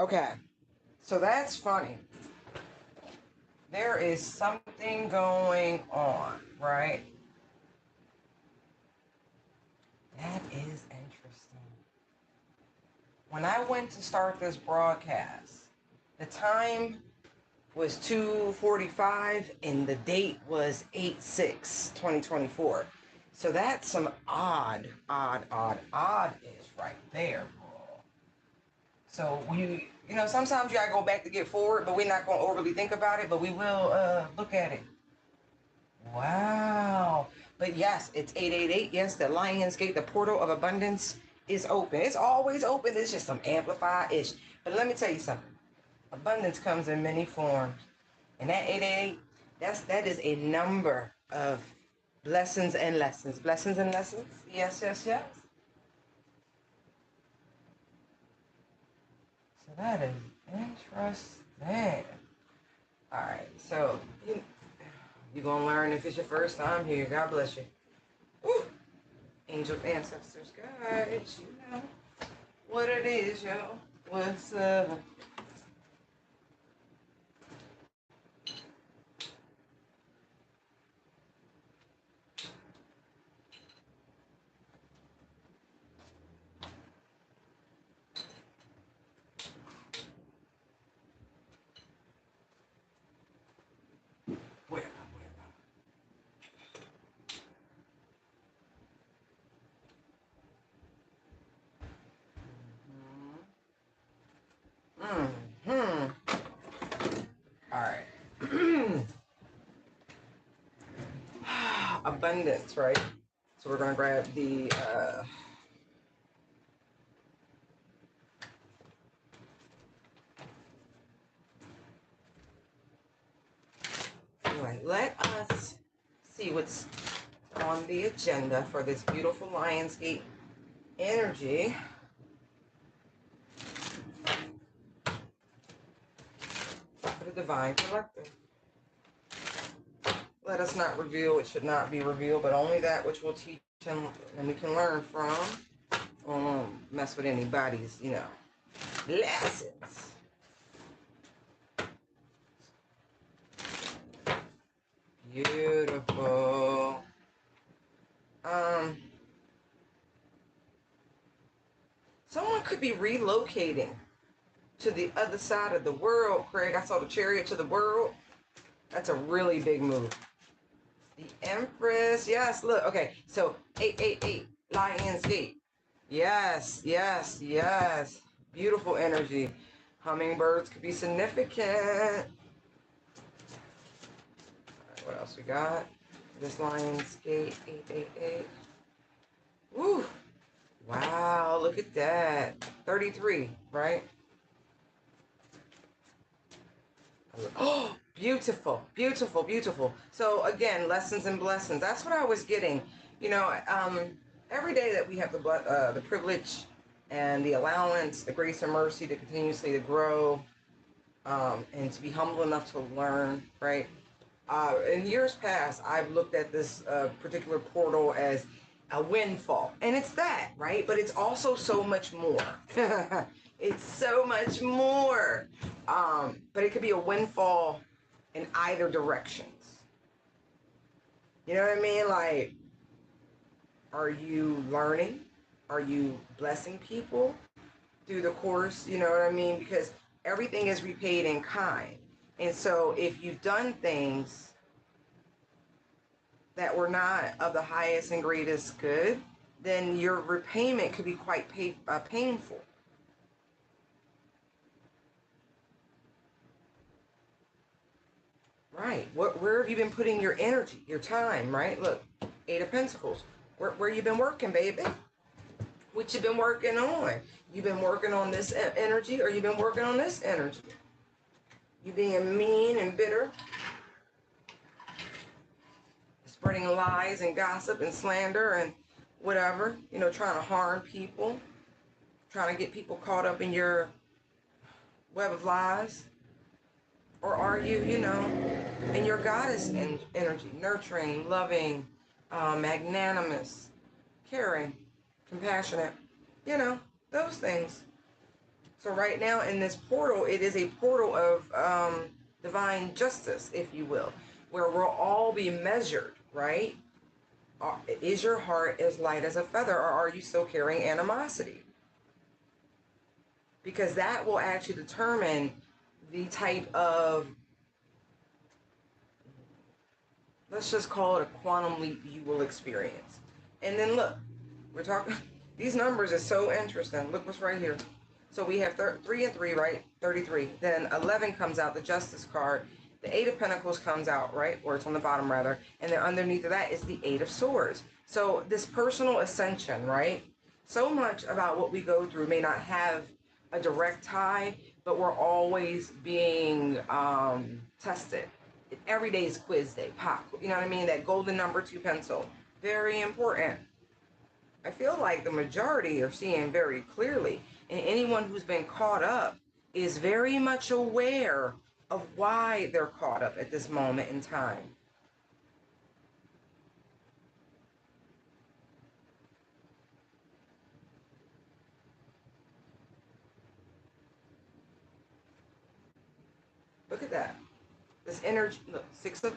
Okay, so that's funny. There is something going on, right? That is interesting. When I went to start this broadcast, the time was 2:45 and the date was 8/6/2024. So that's some odd is right there, bro. So sometimes you gotta go back to get forward, but we're not gonna overly think about it, but we will look at it. Wow. But yes, it's 888. Yes, the Lion's Gate, the portal of abundance is open. It's always open. It's just some amplified-ish. But let me tell you something. Abundance comes in many forms. And that 888, that is a number of blessings and lessons. Blessings and lessons. Yes, yes, yes. So that is interesting. All right. So you're going to learn if it's your first time here. God bless you. Woo. Angels, ancestors, guides, you know what it is, yo. What's up? Where? Mm-hmm. All right. Abundance, right? So we're gonna grab the anyway, let us see what's on the agenda for this beautiful Lionsgate energy. For the divine collective. Let us not reveal what should not be revealed, but only that which will teach and we can learn from. Mess with anybody's, lessons. Beautiful. Someone could be relocating to the other side of the world, Craig. I saw the chariot to the world. That's a really big move. The Empress. Yes, look. Okay, so 888, Lionsgate. Yes, yes, yes. Beautiful energy. Hummingbirds could be significant. All right, what else we got? This Lionsgate 888. Woo! Wow, look at that. 33, right? Oh, beautiful, beautiful, beautiful. So again, lessons and blessings. That's what I was getting. Every day that we have the privilege and the allowance, the grace and mercy to continuously to grow, and to be humble enough to learn, right? In years past, I've looked at this particular portal as a windfall, and it's that, right? But it's also so much more. It's so much more. But it could be a windfall in either directions. You know what I mean? Like, are you learning? Are you blessing people through the course? You know what I mean? Because everything is repaid in kind. And so if you've done things that were not of the highest and greatest good, then your repayment could be quite painful. Right. Where have you been putting your energy, your time, right? Look, Eight of Pentacles. Where you been working, baby? What you been working on? You been working on this energy, or you been working on this energy? You being mean and bitter, spreading lies and gossip and slander and whatever, trying to harm people, trying to get people caught up in your web of lies? Or are you, in your goddess energy, nurturing, loving, magnanimous, caring, compassionate, those things. So right now in this portal, it is a portal of divine justice, if you will, where we'll all be measured, right? Is your heart as light as a feather, or are you still carrying animosity? Because that will actually determine the type of, let's just call it a quantum leap you will experience. And then look, we're talking, these numbers are so interesting. Look what's right here. So we have 3 and 3, right? 33. Then 11 comes out, the Justice card. The 8 of Pentacles comes out, right? Or it's on the bottom, rather. And then underneath of that is the 8 of Swords. So this personal ascension, right? So much about what we go through may not have a direct tie, but we're always being tested. Every day is quiz day, pop. You know what I mean? That golden number 2 pencil. Very important. I feel like the majority are seeing very clearly, and anyone who's been caught up is very much aware of why they're caught up at this moment in time. Look at that. This energy, look, 6 of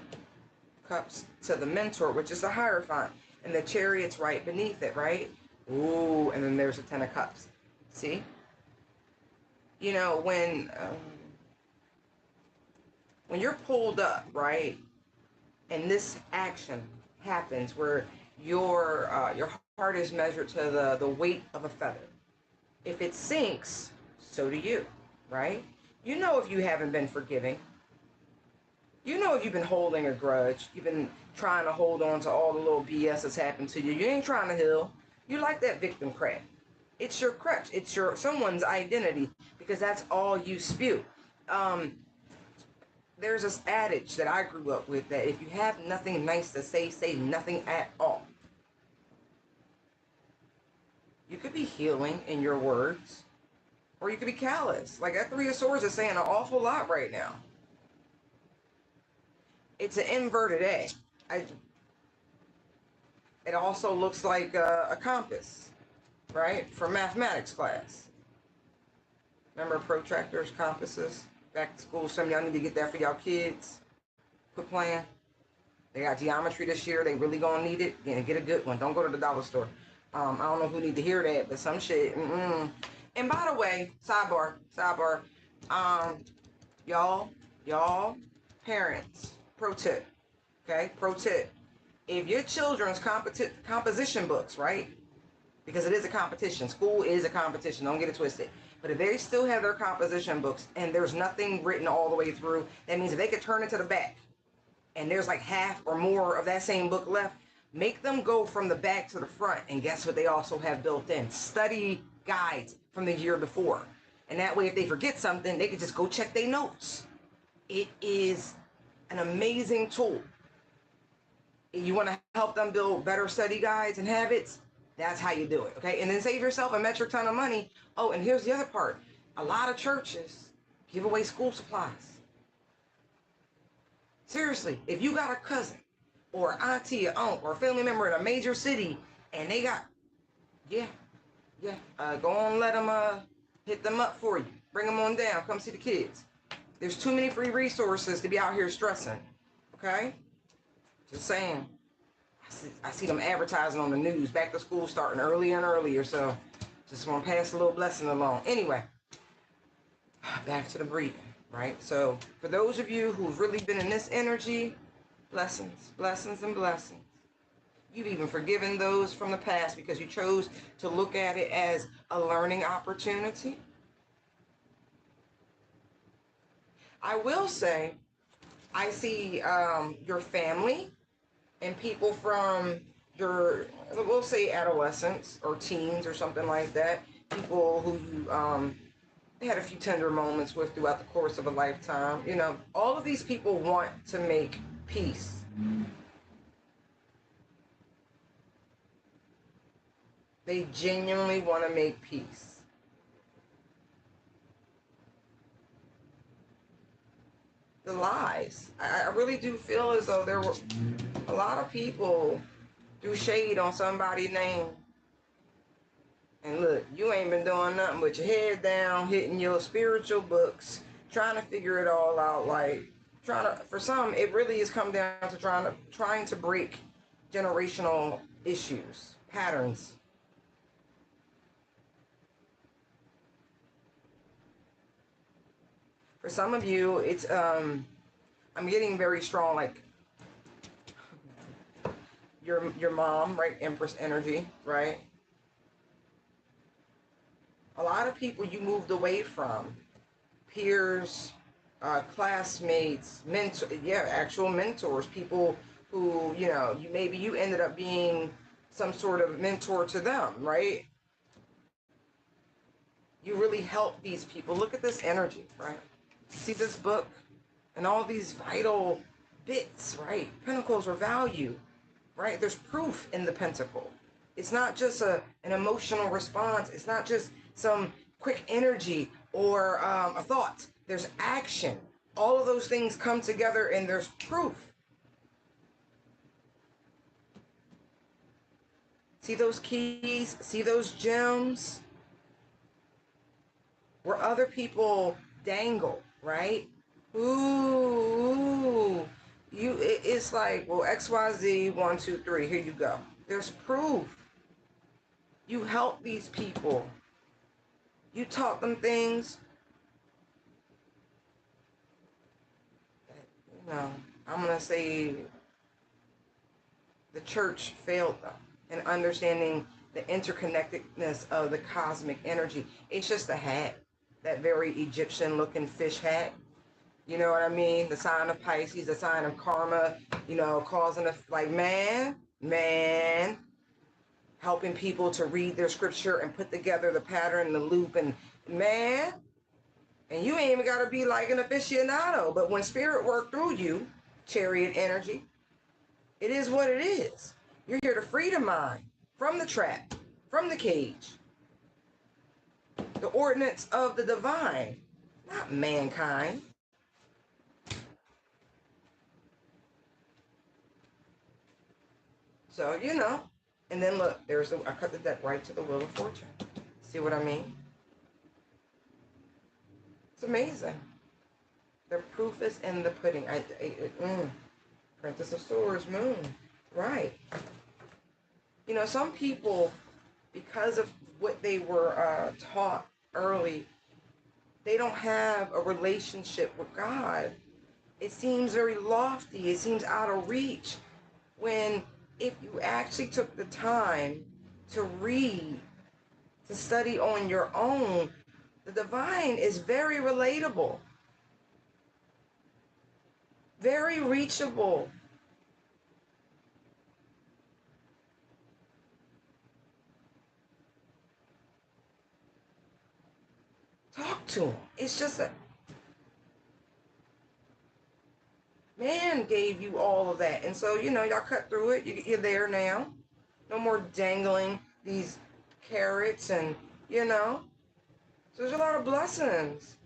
Cups to the Mentor, which is the Hierophant, and the Chariot's right beneath it, right? Ooh, and then there's a 10 of Cups. See? You know, when you're pulled up, right, and this action happens where your heart is measured to the weight of a feather. If it sinks, so do you, right? You know if you haven't been forgiving. You know if you've been holding a grudge. You've been trying to hold on to all the little BS that's happened to you. You ain't trying to heal. You like that victim crap. It's your crutch. It's your someone's identity, because that's all you spew. There's this adage that I grew up with that if you have nothing nice to say nothing at all. You could be healing in your words, or you could be callous. Like that 3 of Swords is saying an awful lot right now. It's an inverted A. It also looks like a compass, right? From mathematics class. Remember protractors, compasses? Back to school. Some of y'all need to get that for y'all kids. Quit playing. They got geometry this year. They really gonna need it. Yeah, get a good one. Don't go to the dollar store. I don't know who need to hear that, but some shit. And by the way, sidebar. Y'all, parents, pro tip. Okay, pro tip. If your children's composition books, right? Because it is a competition. School is a competition. Don't get it twisted. But if they still have their composition books and there's nothing written all the way through, that means if they could turn it to the back and there's like half or more of that same book left, make them go from the back to the front. And guess what they also have built in? Study guides from the year before. And that way, if they forget something, they can just go check their notes. It is an amazing tool. You want to help them build better study guides and habits? That's how you do it, okay? And then save yourself a metric ton of money. Oh, and here's the other part. A lot of churches give away school supplies. Seriously, if you got a cousin or an auntie, or aunt, or a family member in a major city, and they got, go on, let them hit them up for you. Bring them on down. Come see the kids. There's too many free resources to be out here stressing, okay? Just saying. I see them advertising on the news. Back to school starting earlier and earlier, so just want to pass a little blessing along. Anyway, back to the breathing, right? So for those of you who've really been in this energy, blessings, blessings, and blessings. You've even forgiven those from the past because you chose to look at it as a learning opportunity. I will say, I see your family and people from your, we'll say adolescence or teens or something like that, people who you had a few tender moments with throughout the course of a lifetime. You know, all of these people want to make peace. They genuinely want to make peace. The lies. I really do feel as though there were a lot of people threw shade on somebody's name. And look, you ain't been doing nothing but your head down, hitting your spiritual books, trying to figure it all out. Like trying to, for some, it really has come down to trying to break generational issues, patterns. For some of you, it's I'm getting very strong, like your mom, right? Empress energy, right? A lot of people you moved away from, peers, classmates, mentor, yeah, actual mentors, people who, you maybe you ended up being some sort of mentor to them, right? You really help these people. Look at this energy, right? See this book and all these vital bits, right? Pentacles are value, right? There's proof in the pentacle. It's not just an emotional response. It's not just some quick energy or a thought. There's action. All of those things come together and there's proof. See those keys? See those gems? Where other people dangle, right? Ooh, it's like, well, XYZ, 1, 2, 3, here you go. There's proof. You help these people. You taught them things. I'm going to say the church failed them in understanding the interconnectedness of the cosmic energy. It's just a hat, that very Egyptian looking fish hat. You know what I mean? The sign of Pisces, the sign of karma, causing a, like, man, helping people to read their scripture and put together the pattern, the loop, and man, and you ain't even got to be like an aficionado, but when spirit work through you, chariot energy, it is what it is. You're here to free the mind from the trap, from the cage, the ordinance of the divine, not mankind. So, and then look, I cut the deck right to the Wheel of Fortune. See what I mean? It's amazing. The proof is in the pudding. Princess of Swords, Moon. Right. Some people, because of what they were taught early, they don't have a relationship with God. It seems very lofty. It seems out of reach. When if you actually took the time to read, to study on your own, the divine is very relatable, very reachable. Talk to him. It's just a man gave you all of that. And so, y'all cut through it. You're there now. No more dangling these carrots and, So there's a lot of blessings.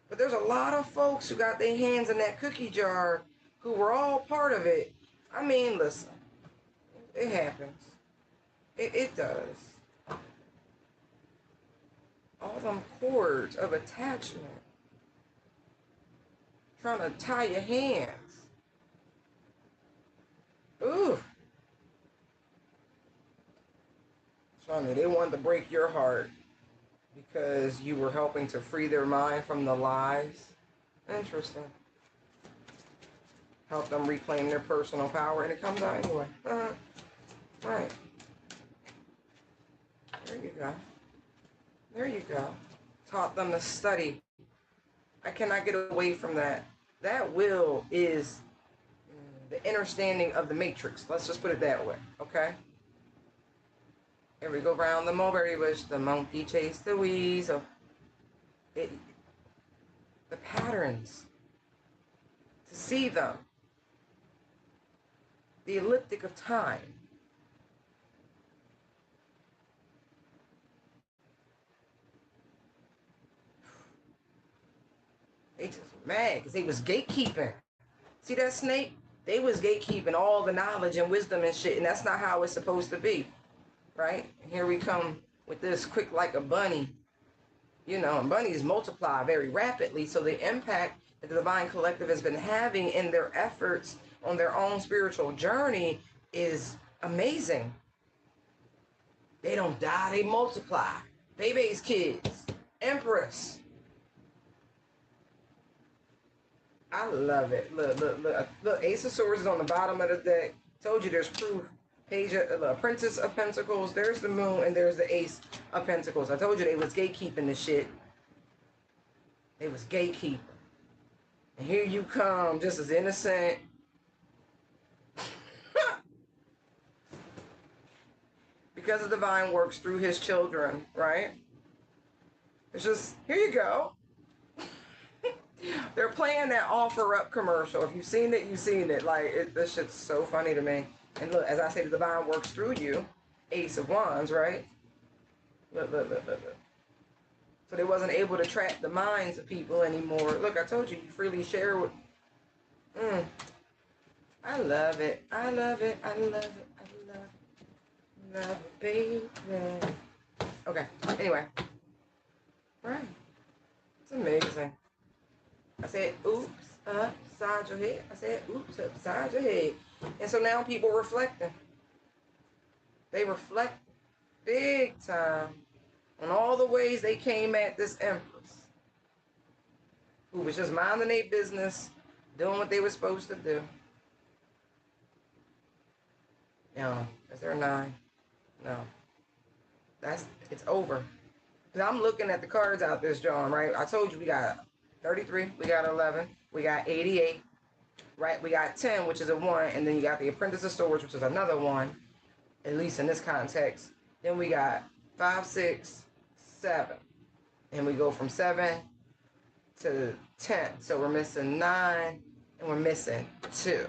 But there's a lot of folks who got their hands in that cookie jar who were all part of it. I mean, listen, it happens. It does. All them cords of attachment. Trying to tie your hands. Ooh. Funny, they wanted to break your heart because you were helping to free their mind from the lies. Interesting. Help them reclaim their personal power, and it comes out anyway. Right. There you go. There you go. Taught them to study. I cannot get away from that. That will is the understanding of the matrix. Let's just put it that way, okay? Here we go round the mulberry bush, the monkey chased the weasel. The patterns, to see them, the elliptic of time. They just mad because they was gatekeeping. See that snake? They was gatekeeping all the knowledge and wisdom and shit, and that's not how it's supposed to be. right? And here we come with this quick like a bunny. You know, and bunnies multiply very rapidly. So the impact that the Divine Collective has been having in their efforts on their own spiritual journey is amazing. They don't die, they multiply. Baby's kids, Empress. I love it. Look, look, look, look. Ace of Swords is on the bottom of the deck. Told you there's proof. Page of the Princess of Pentacles. There's the Moon, and there's the Ace of Pentacles. I told you they was gatekeeping this shit. They was gatekeeping. And here you come, just as innocent. Because the divine works through his children, right? It's just, here you go. They're playing that offer up commercial. If you've seen it, you've seen it. Like, this shit's so funny to me. And look, as I say, the divine works through you. Ace of Wands, right? Look, look, look, look, look. So they wasn't able to track the minds of people anymore. Look, I told you, you freely share with... I love it. I love it. I love it. I love it. Love it, baby. Okay, anyway. Right. It's amazing. I said, oops, upside your head. I said, oops, upside your head. And so now people reflecting. They reflect big time on all the ways they came at this Empress, who was just minding their business, doing what they were supposed to do. No, is there a 9? No. It's over. Because I'm looking at the cards out this, John, right? I told you we got 33, we got 11, we got 88, right? We got 10, which is a 1, and then you got the Apprentice of Swords, which is another 1, at least in this context. Then we got 5, 6, 7, and we go from 7 to 10. So we're missing 9, and we're missing 2.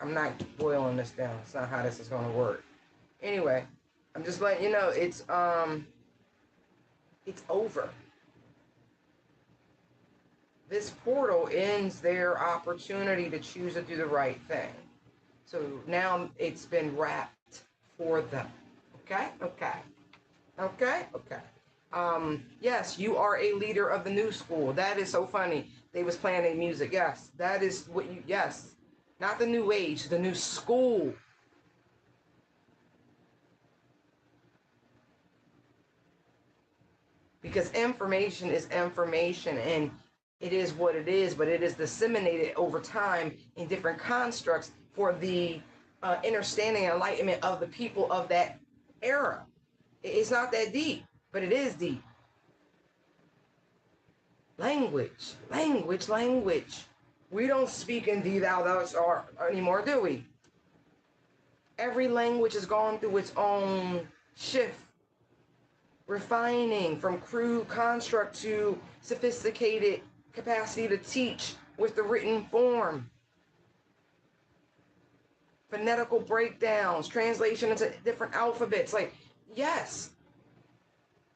I'm not boiling this down. It's not how this is going to work. Anyway, I'm just letting you know it's over. This portal ends their opportunity to choose to do the right thing. So now it's been wrapped for them. Okay? Okay. Okay? Okay. Yes, you are a leader of the new school. That is so funny. They was playing their music. Yes, that is what you, yes. Not the new age, the new school. Because information is information, and it is what it is, but it is disseminated over time in different constructs for the understanding and enlightenment of the people of that era. It's not that deep, but it is deep. Language, language, language. We don't speak in thee, thou, thou anymore, do we? Every language has gone through its own shift, refining from crude construct to sophisticated capacity to teach with the written form. Phonetical breakdowns, translation into different alphabets. Like, yes.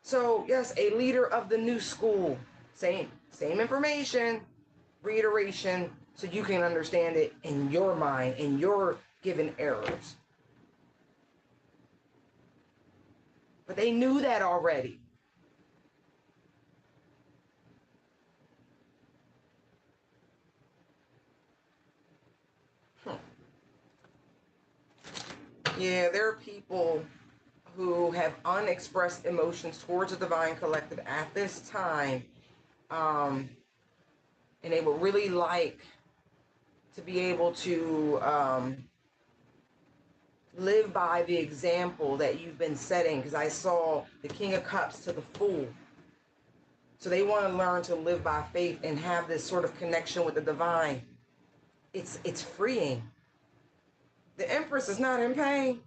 So, yes, a leader of the new school. Same information, reiteration, so you can understand it in your mind, in your given errors. But they knew that already. Yeah, there are people who have unexpressed emotions towards the Divine Collective at this time. And they would really like to be able to live by the example that you've been setting, because I saw the King of Cups to the Fool. So they want to learn to live by faith and have this sort of connection with the divine. It's freeing. The Empress is not in pain.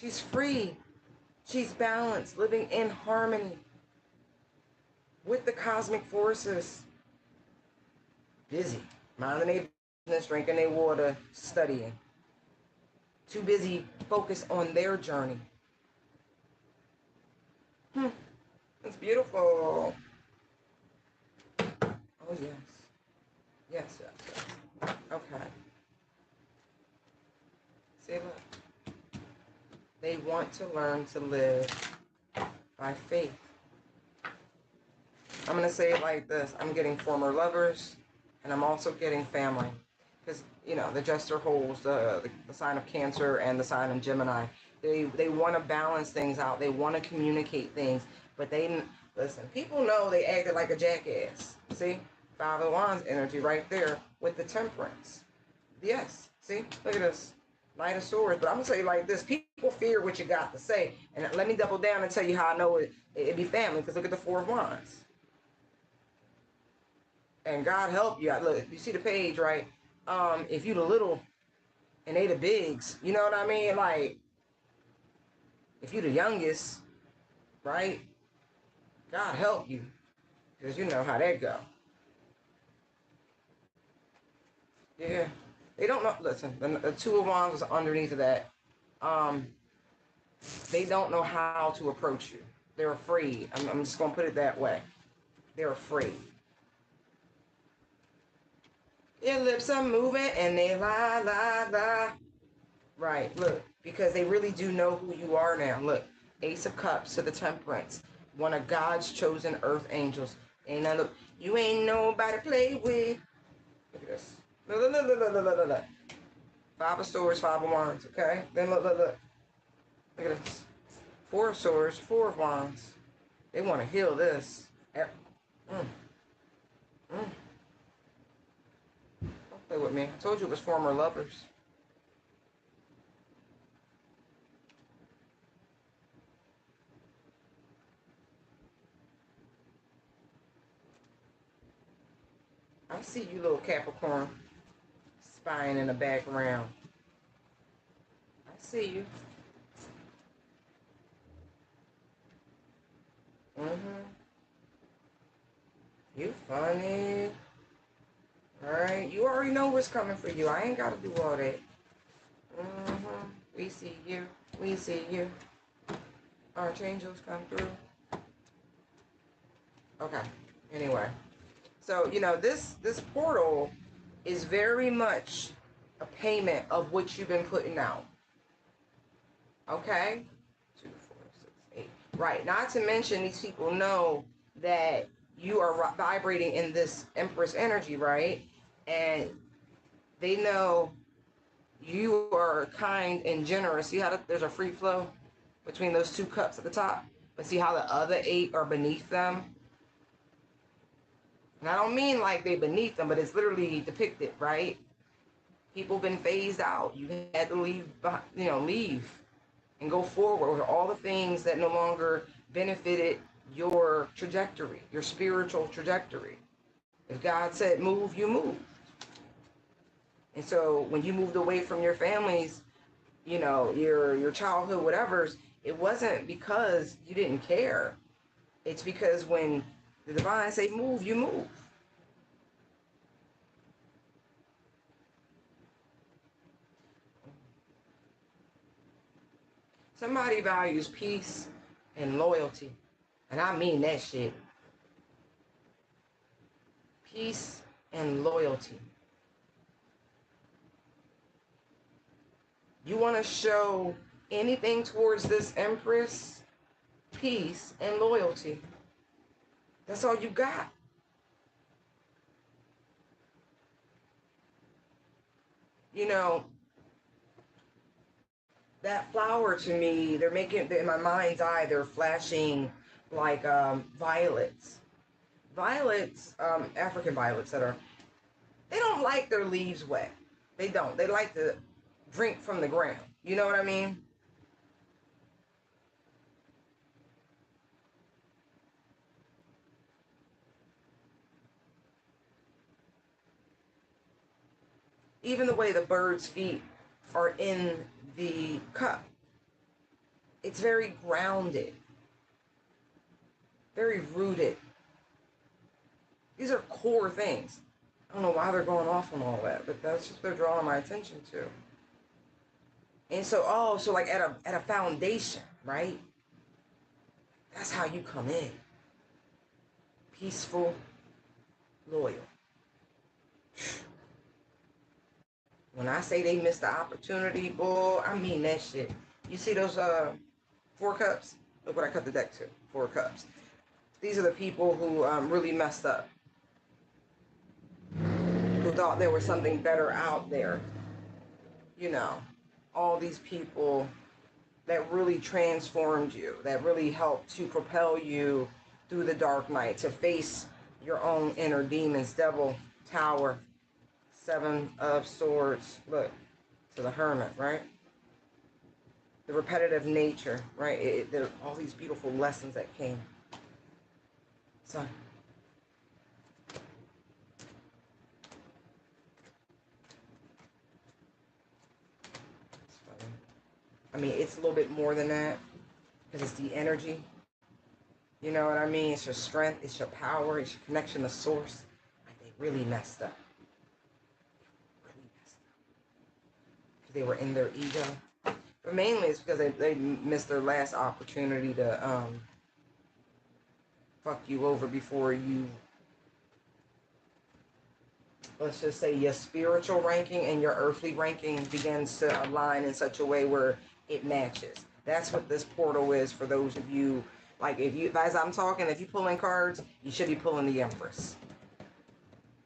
She's free. She's balanced, living in harmony with the cosmic forces. Busy, minding their business, drinking their water, studying. Too busy focused on their journey. It's beautiful. Oh, yes. Yes, yes, yes. Okay. See, look. They want to learn to live by faith. I'm going to say it like this. I'm getting former lovers, and I'm also getting family. Because, the Jester holds the sign of Cancer and the sign of Gemini. They want to balance things out. They want to communicate things. But listen, people know they acted like a jackass. See? Five of Wands energy right there with the Temperance. Yes. See? Look at this. Knight of Swords. But I'm going to tell you like this. People fear what you got to say. And let me double down and tell you how I know it be family. Because look at the Four of Wands. And God help you. Look, you see the page, right? If you the little and they the bigs, you know what I mean? Like, if you the youngest, right? God help you. Because you know how that go. Yeah. They don't know. Listen, the Two of Wands is underneath of that. Um, they don't know how to approach you. They're afraid. I'm just going to put it that way. They're afraid. Your lips are moving and they lie, lie, lie. Right, look, because they really do know who you are now. Look, Ace of Cups to the Temperance, one of God's chosen earth angels. And now look, you ain't nobody to play with. Look at this. Look, look, look, look, look, look, look, look. Five of Swords, Five of Wands, okay? Then look, look, look. Look at this. Four of Swords, Four of Wands. They want to heal this. Mm, mm. Don't play with me. I told you it was former lovers. I see you, little Capricorn, spying in the background. I see you. Mm-hmm. You funny. Alright? You already know what's coming for you. I ain't got to do all that. Mm-hmm. We see you. We see you. Archangels come through. Okay. Anyway. So, this portal is very much a payment of what you've been putting out. Okay? 2, 4, 6, 8. Right. Not to mention these people know that you are vibrating in this Empress energy, right? And they know you are kind and generous. See how there's a free flow between those two cups at the top? But see how the other 8 are beneath them? And I don't mean like they beneath them, but it's literally depicted, right? People been phased out. You had to leave, leave and go forward with all the things that no longer benefited your trajectory, your spiritual trajectory. If God said move, you move. And so when you moved away from your families, your childhood, whatever's, it wasn't because you didn't care. It's because when the divine say move, you move. Somebody values peace and loyalty. And I mean that shit. Peace and loyalty. You want to show anything towards this Empress? Peace and loyalty. That's all you got. You know, that flower to me, they're making, in my mind's eye, they're flashing like violets. Violets, African violets they don't like their leaves wet. They don't. They like to drink from the ground. You know what I mean? Even the way the bird's feet are in the cup, it's very grounded, very rooted. These are core things. I don't know why they're going off on all that, but that's just they're drawing my attention to. And so, so like at a foundation, right? That's how you come in. Peaceful, loyal. When I say they missed the opportunity, boy, I mean that shit. You see those 4 cups? Look what I cut the deck to. 4 cups. These are the people who really messed up. Who thought there was something better out there. You know, all these people that really transformed you, that really helped to propel you through the dark night, to face your own inner demons. Devil, Tower, 7 of Swords. Look, to the Hermit, right? The repetitive nature, right? There are all these beautiful lessons that came. So, it's funny. I mean, it's a little bit more than that because it's the energy. You know what I mean? It's your strength, it's your power, it's your connection to source. Like they really messed up. Really messed up. They were in their ego. But mainly it's because they missed their last opportunity to fuck you over before you, let's just say, your spiritual ranking and your earthly ranking begins to align in such a way where it matches. That's what this portal is for those of you. Like, as I'm talking, if you pulling cards, you should be pulling the Empress.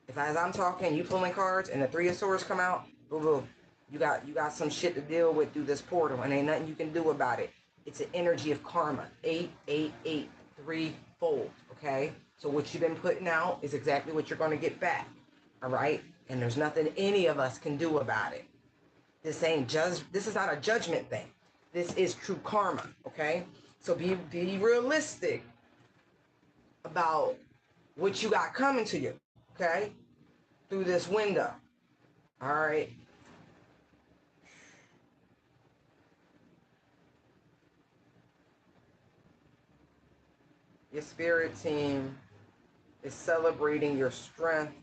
If as I'm talking, you pulling cards and the 3 of Swords come out, boo boo, you got some shit to deal with through this portal, and ain't nothing you can do about it. It's an energy of karma. 888, threefold. Okay, so what you've been putting out is exactly what you're going to get back. All right, and there's nothing any of us can do about it. This ain't just. This is not a judgment thing. This is true karma. Okay. So be realistic about what you got coming to you, okay? Through this window. All right. Your spirit team is celebrating your strength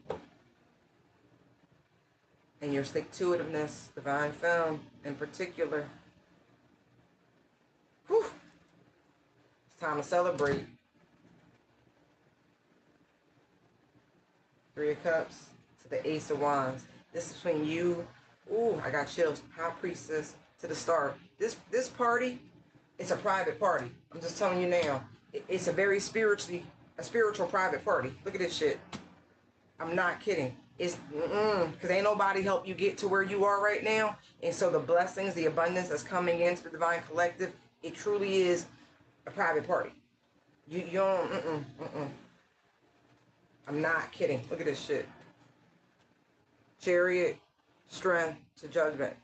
and your stick-to-itiveness, divine femme in particular. Whew. It's time to celebrate. 3 of Cups to the Ace of Wands. This is between you. Ooh, I got chills. High Priestess to the Star. This party, it's a private party. I'm just telling you now. It's a very spiritual private party. Look at this shit. I'm not kidding. It's because ain't nobody help you get to where you are right now. And so the blessings, the abundance that's coming into the Divine Collective, it truly is a private party. You don't. I'm not kidding. Look at this shit. Chariot, strength to judgment.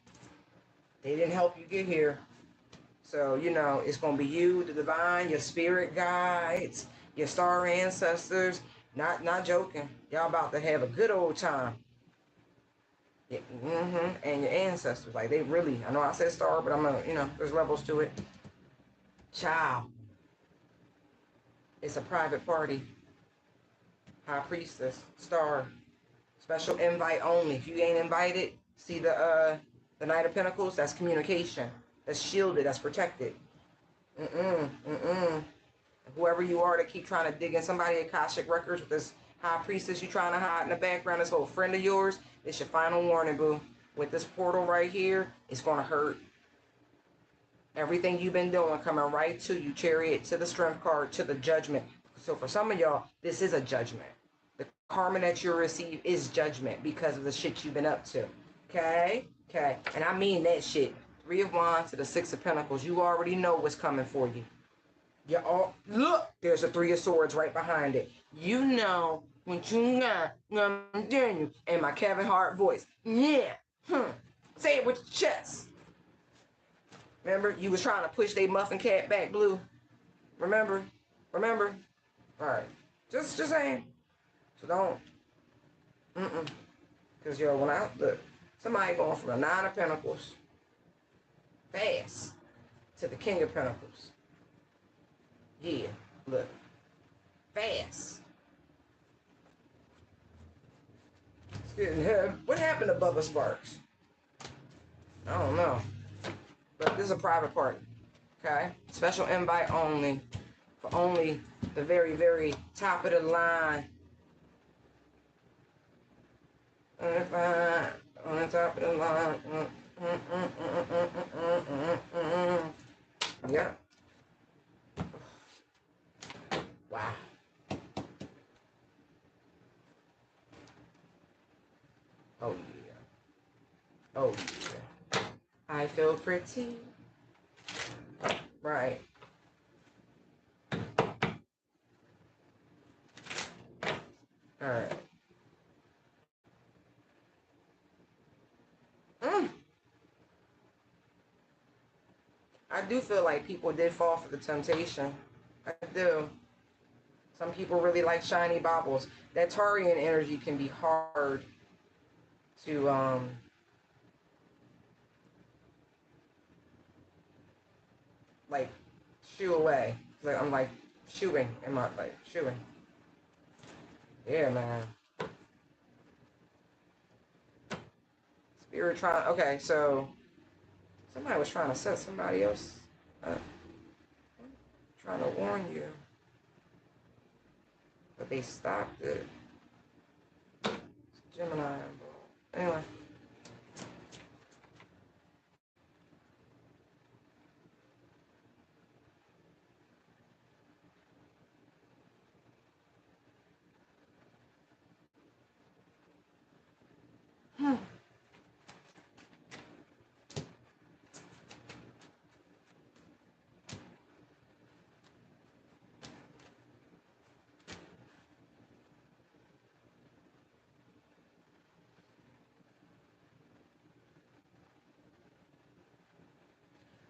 They didn't help you get here. So, you know, it's going to be you, the divine, your spirit guides, your star ancestors. Not joking. Y'all about to have a good old time. Yeah, and your ancestors. Like, they really, I know I said star, but I'm going to, you know, there's levels to it. Child. It's a private party. High Priestess, star. Special invite only. If you ain't invited, see the Knight of Pentacles? That's communication. That's shielded. That's protected. Whoever you are that keep trying to dig in somebody Akashic records with this High Priestess you trying to hide in the background, this little friend of yours, it's your final warning, boo. With this portal right here, it's going to hurt. Everything you've been doing coming right to you, Chariot, to the Strength card, to the Judgment. So for some of y'all, this is a judgment. The karma that you receive is judgment because of the shit you've been up to. Okay? Okay. And I mean that shit. 3 of Wands to the 6 of Pentacles. You already know what's coming for you. You all look. There's a 3 of Swords right behind it. You know what you got. I'm telling you. In my Kevin Hart voice. Yeah. Say it with your chest. Remember, you was trying to push they muffin cat back, Blue. Remember? All right. Just saying. So don't. Because, yo, when I look, somebody going from the 9 of Pentacles fast to the King of Pentacles. Yeah, look. Fast. What happened to Bubba Sparks? I don't know. But this is a private party. Okay? Special invite only. For only the very, very top of the line On the top of the line. Yep. Wow. Oh yeah. Oh yeah. I feel pretty. Right. All right. Mm. I do feel like people did fall for the temptation. I do. Some people really like shiny baubles. That Tarian energy can be hard to like shoo away. Like I'm like shooing in my like shooing. Yeah, man. Spirit trying. Okay, so somebody was trying to set somebody else up, trying to warn you, but they stopped it. It's Gemini. Anyway. Hmm.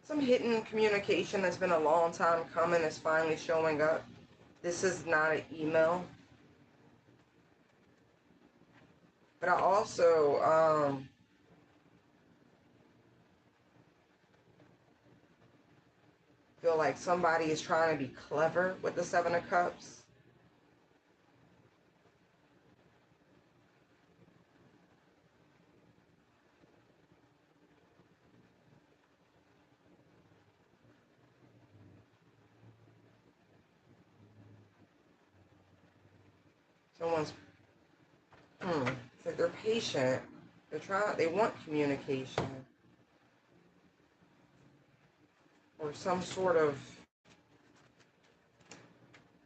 Some hidden communication that's been a long time coming is finally showing up. This is not an email, but I also feel like somebody is trying to be clever with the Seven of Cups. Someone's it's like they're patient. They want communication or some sort of,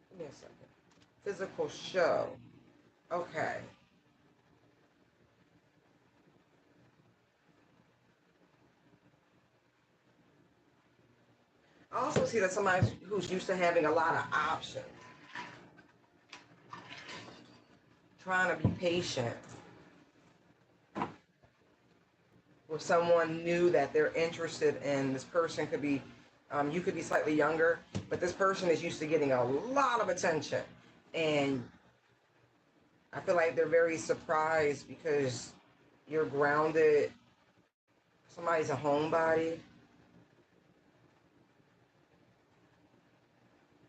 give me a second, physical show. Okay. I also see that somebody who's used to having a lot of options, trying to be patient with someone new that they're interested in. This person could be, you could be slightly younger, but this person is used to getting a lot of attention. And I feel like they're very surprised because you're grounded. Somebody's a homebody.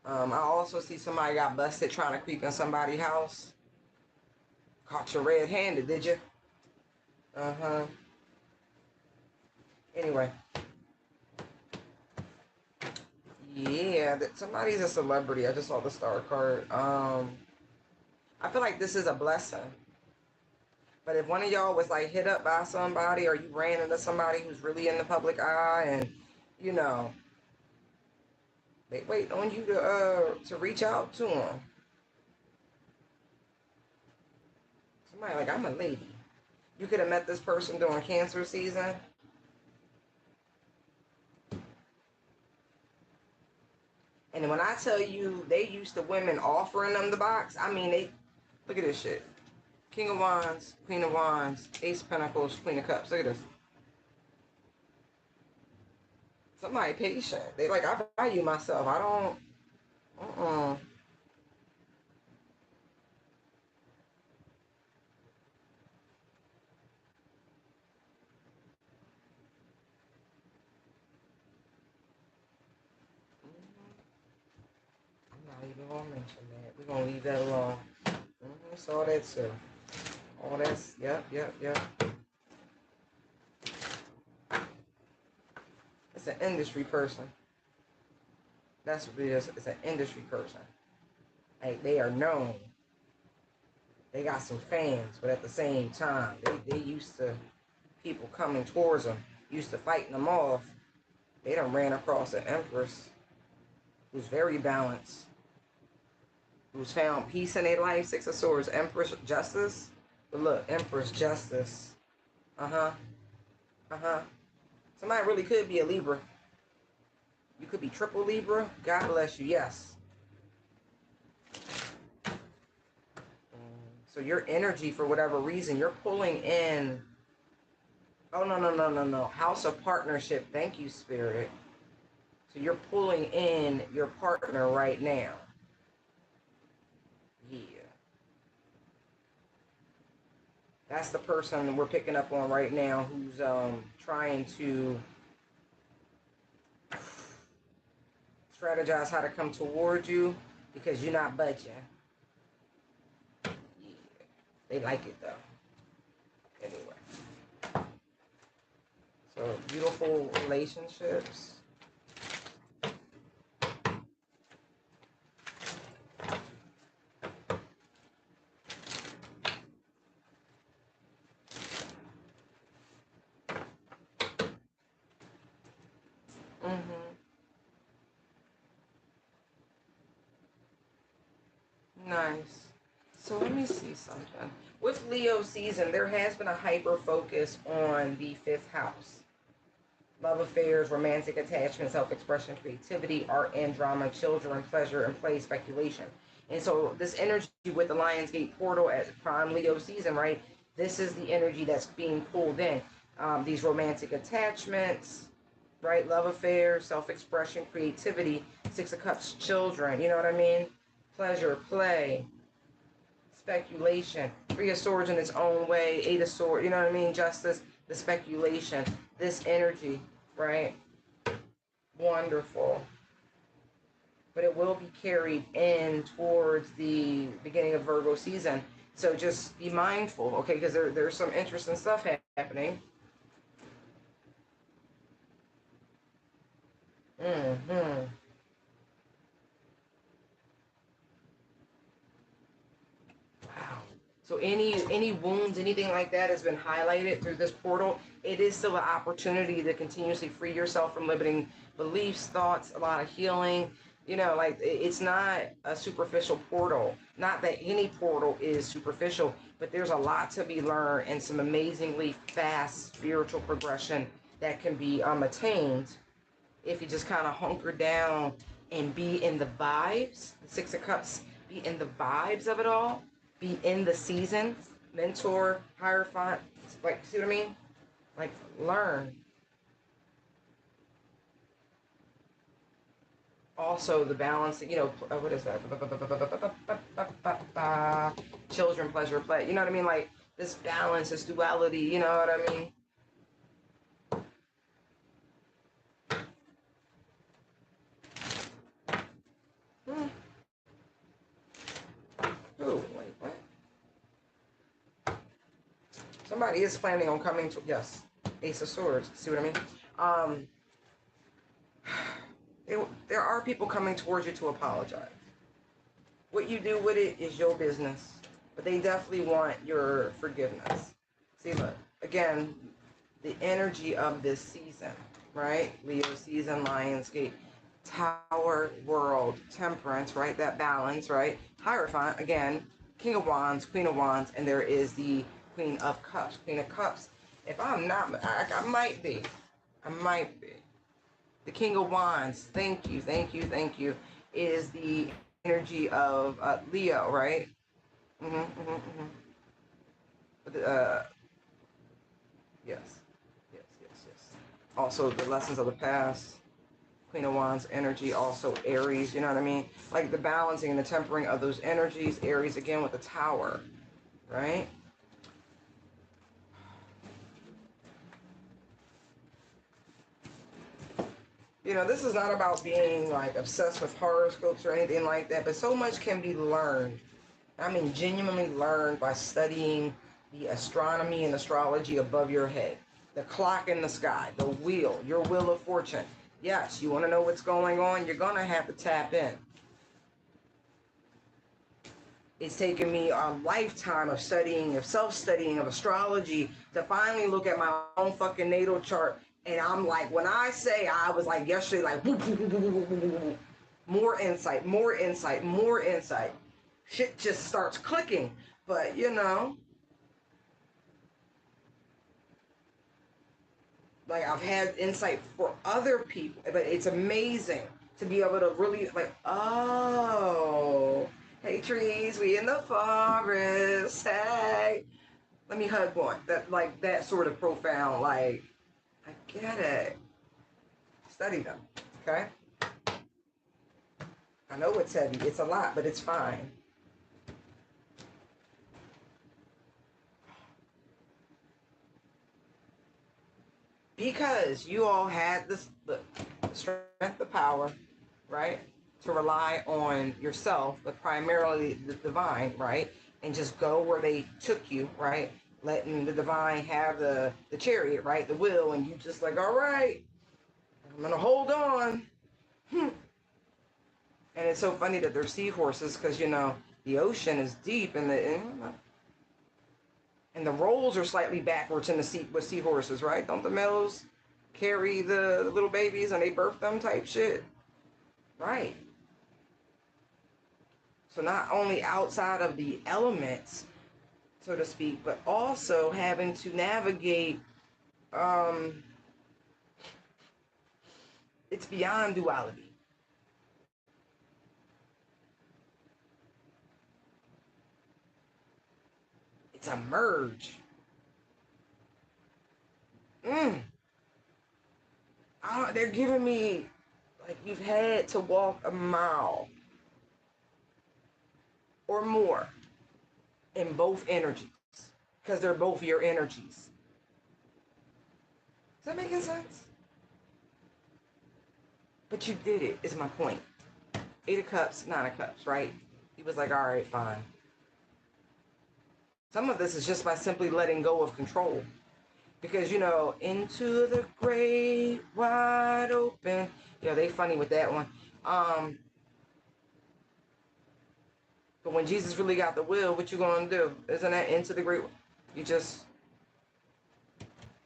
I also see somebody got busted trying to creep in somebody's house. Caught you red-handed, did you? Uh-huh. Anyway. Yeah, somebody's a celebrity. I just saw the star card. I feel like this is a blessing. But if one of y'all was like hit up by somebody or you ran into somebody who's really in the public eye and, you know, they wait on you to reach out to them. Somebody like, I'm a lady. You could have met this person during cancer season. And when I tell you they used to women offering them the box, I mean, they, look at this shit. King of Wands, Queen of Wands, Ace of Pentacles, Queen of Cups. Look at this. Somebody patient. They like, I value myself. I don't, uh-uh. I'm not even gonna mention that. We're gonna leave that alone. Saw that too. All that's, yep. It's an industry person. That's what it is. It's an industry person. Like they are known. They got some fans, but at the same time, they used to people coming towards them, used to fighting them off. They done ran across an empress who's very balanced, who's found peace in their life. Six of Swords, Empress Justice. But look, Empress Justice. Uh-huh. Uh-huh. Somebody really could be a Libra. You could be triple Libra. God bless you. Yes. So your energy, for whatever reason, you're pulling in. Oh, no, no, no, no, no. House of partnership. Thank you, Spirit. So you're pulling in your partner right now. Yeah. That's the person we're picking up on right now who's trying to strategize how to come toward you because you're not budging. Yeah. They like it though. Anyway. So beautiful relationships. Nice. So let me see something. With Leo season, there has been a hyper focus on the fifth house. Love affairs, romantic attachment, self-expression, creativity, art and drama, children, pleasure and play, speculation. And so this energy with the Lionsgate portal at prime Leo season, right? This is the energy that's being pulled in. These romantic attachments, right? Love affairs, self-expression, creativity, Six of Cups, children, you know what I mean? Pleasure, play, speculation. Three of Swords in its own way, Eight of Swords, you know what I mean? Justice, the speculation, this energy, right? Wonderful. But it will be carried in towards the beginning of Virgo season. So just be mindful, okay? Because there's some interesting stuff happening. Mm-hmm. Wow. So any wounds, anything like that has been highlighted through this portal. It is still an opportunity to continuously free yourself from limiting beliefs, thoughts, a lot of healing. You know, like it's not a superficial portal. Not that any portal is superficial, but there's a lot to be learned and some amazingly fast spiritual progression that can be attained if you just kind of hunker down and be in the vibes. The Six of Cups, be in the vibes of it all, be in the season, mentor, hierophant, like, see what I mean? Like, learn. Also, the balance, you know, what is that? Children, pleasure, play. You know what I mean? Like, this balance, this duality, you know what I mean? Hmm. Oh, wait, what? Somebody is planning on coming to, yes, Ace of Swords. See what I mean? Um, there are people coming towards you to apologize. What you do with it is your business, but they definitely want your forgiveness. See, look, again, the energy of this season, right? Leo season, Lionsgate, Tower, World, Temperance, right? That balance, right? Hierophant, again, King of Wands, Queen of Wands, and there is the Queen of Cups. Queen of Cups. If I'm not, I might be. I might be. The King of Wands, thank you, thank you, thank you, is the energy of Leo, right? Mm-hmm, mm-hmm, mm-hmm. But, yes, yes, yes, yes. Also, the lessons of the past, Queen of Wands energy, also Aries, you know what I mean? Like the balancing and the tempering of those energies, Aries again with the Tower, right? You know, this is not about being like obsessed with horoscopes or anything like that, but so much can be learned. I mean, genuinely learned by studying the astronomy and astrology above your head. The clock in the sky, the wheel, your wheel of fortune. Yes, you want to know what's going on? You're going to have to tap in. It's taken me a lifetime of studying, of self-studying, of astrology to finally look at my own fucking natal chart. And I'm like, when I say I was like yesterday, like, more insight, more insight, more insight. Shit just starts clicking. But, like I've had insight for other people, but it's amazing to be able to really like, oh, hey trees, we in the forest, hey. Let me hug one. That like that sort of profound, like, I get it. Study them. Okay? I know it's heavy. It's a lot, but it's fine. Because you all had this the strength, the power, right? To rely on yourself, but primarily the divine, right? And just go where they took you, right? Letting the divine have the chariot, right? The will, and you just like, all right, I'm gonna hold on. And it's so funny that they're seahorses because the ocean is deep and the rolls are slightly backwards in the sea with seahorses, right? Don't the males carry the little babies and they birth them type shit? Right. So not only outside of the elements, so to speak, but also having to navigate, um, it's beyond duality. It's a merge. Mm. They're giving me, like, you've had to walk a mile or more in both energies because they're both your energies. Is that making sense? But you did it, is my point. Eight of Cups, Nine of Cups, right? He was like, all right, fine. Some of this is just by simply letting go of control. Because, into the great wide open. They funny with that one. But when Jesus really got the will, what you gonna do? Isn't that into the great? You just,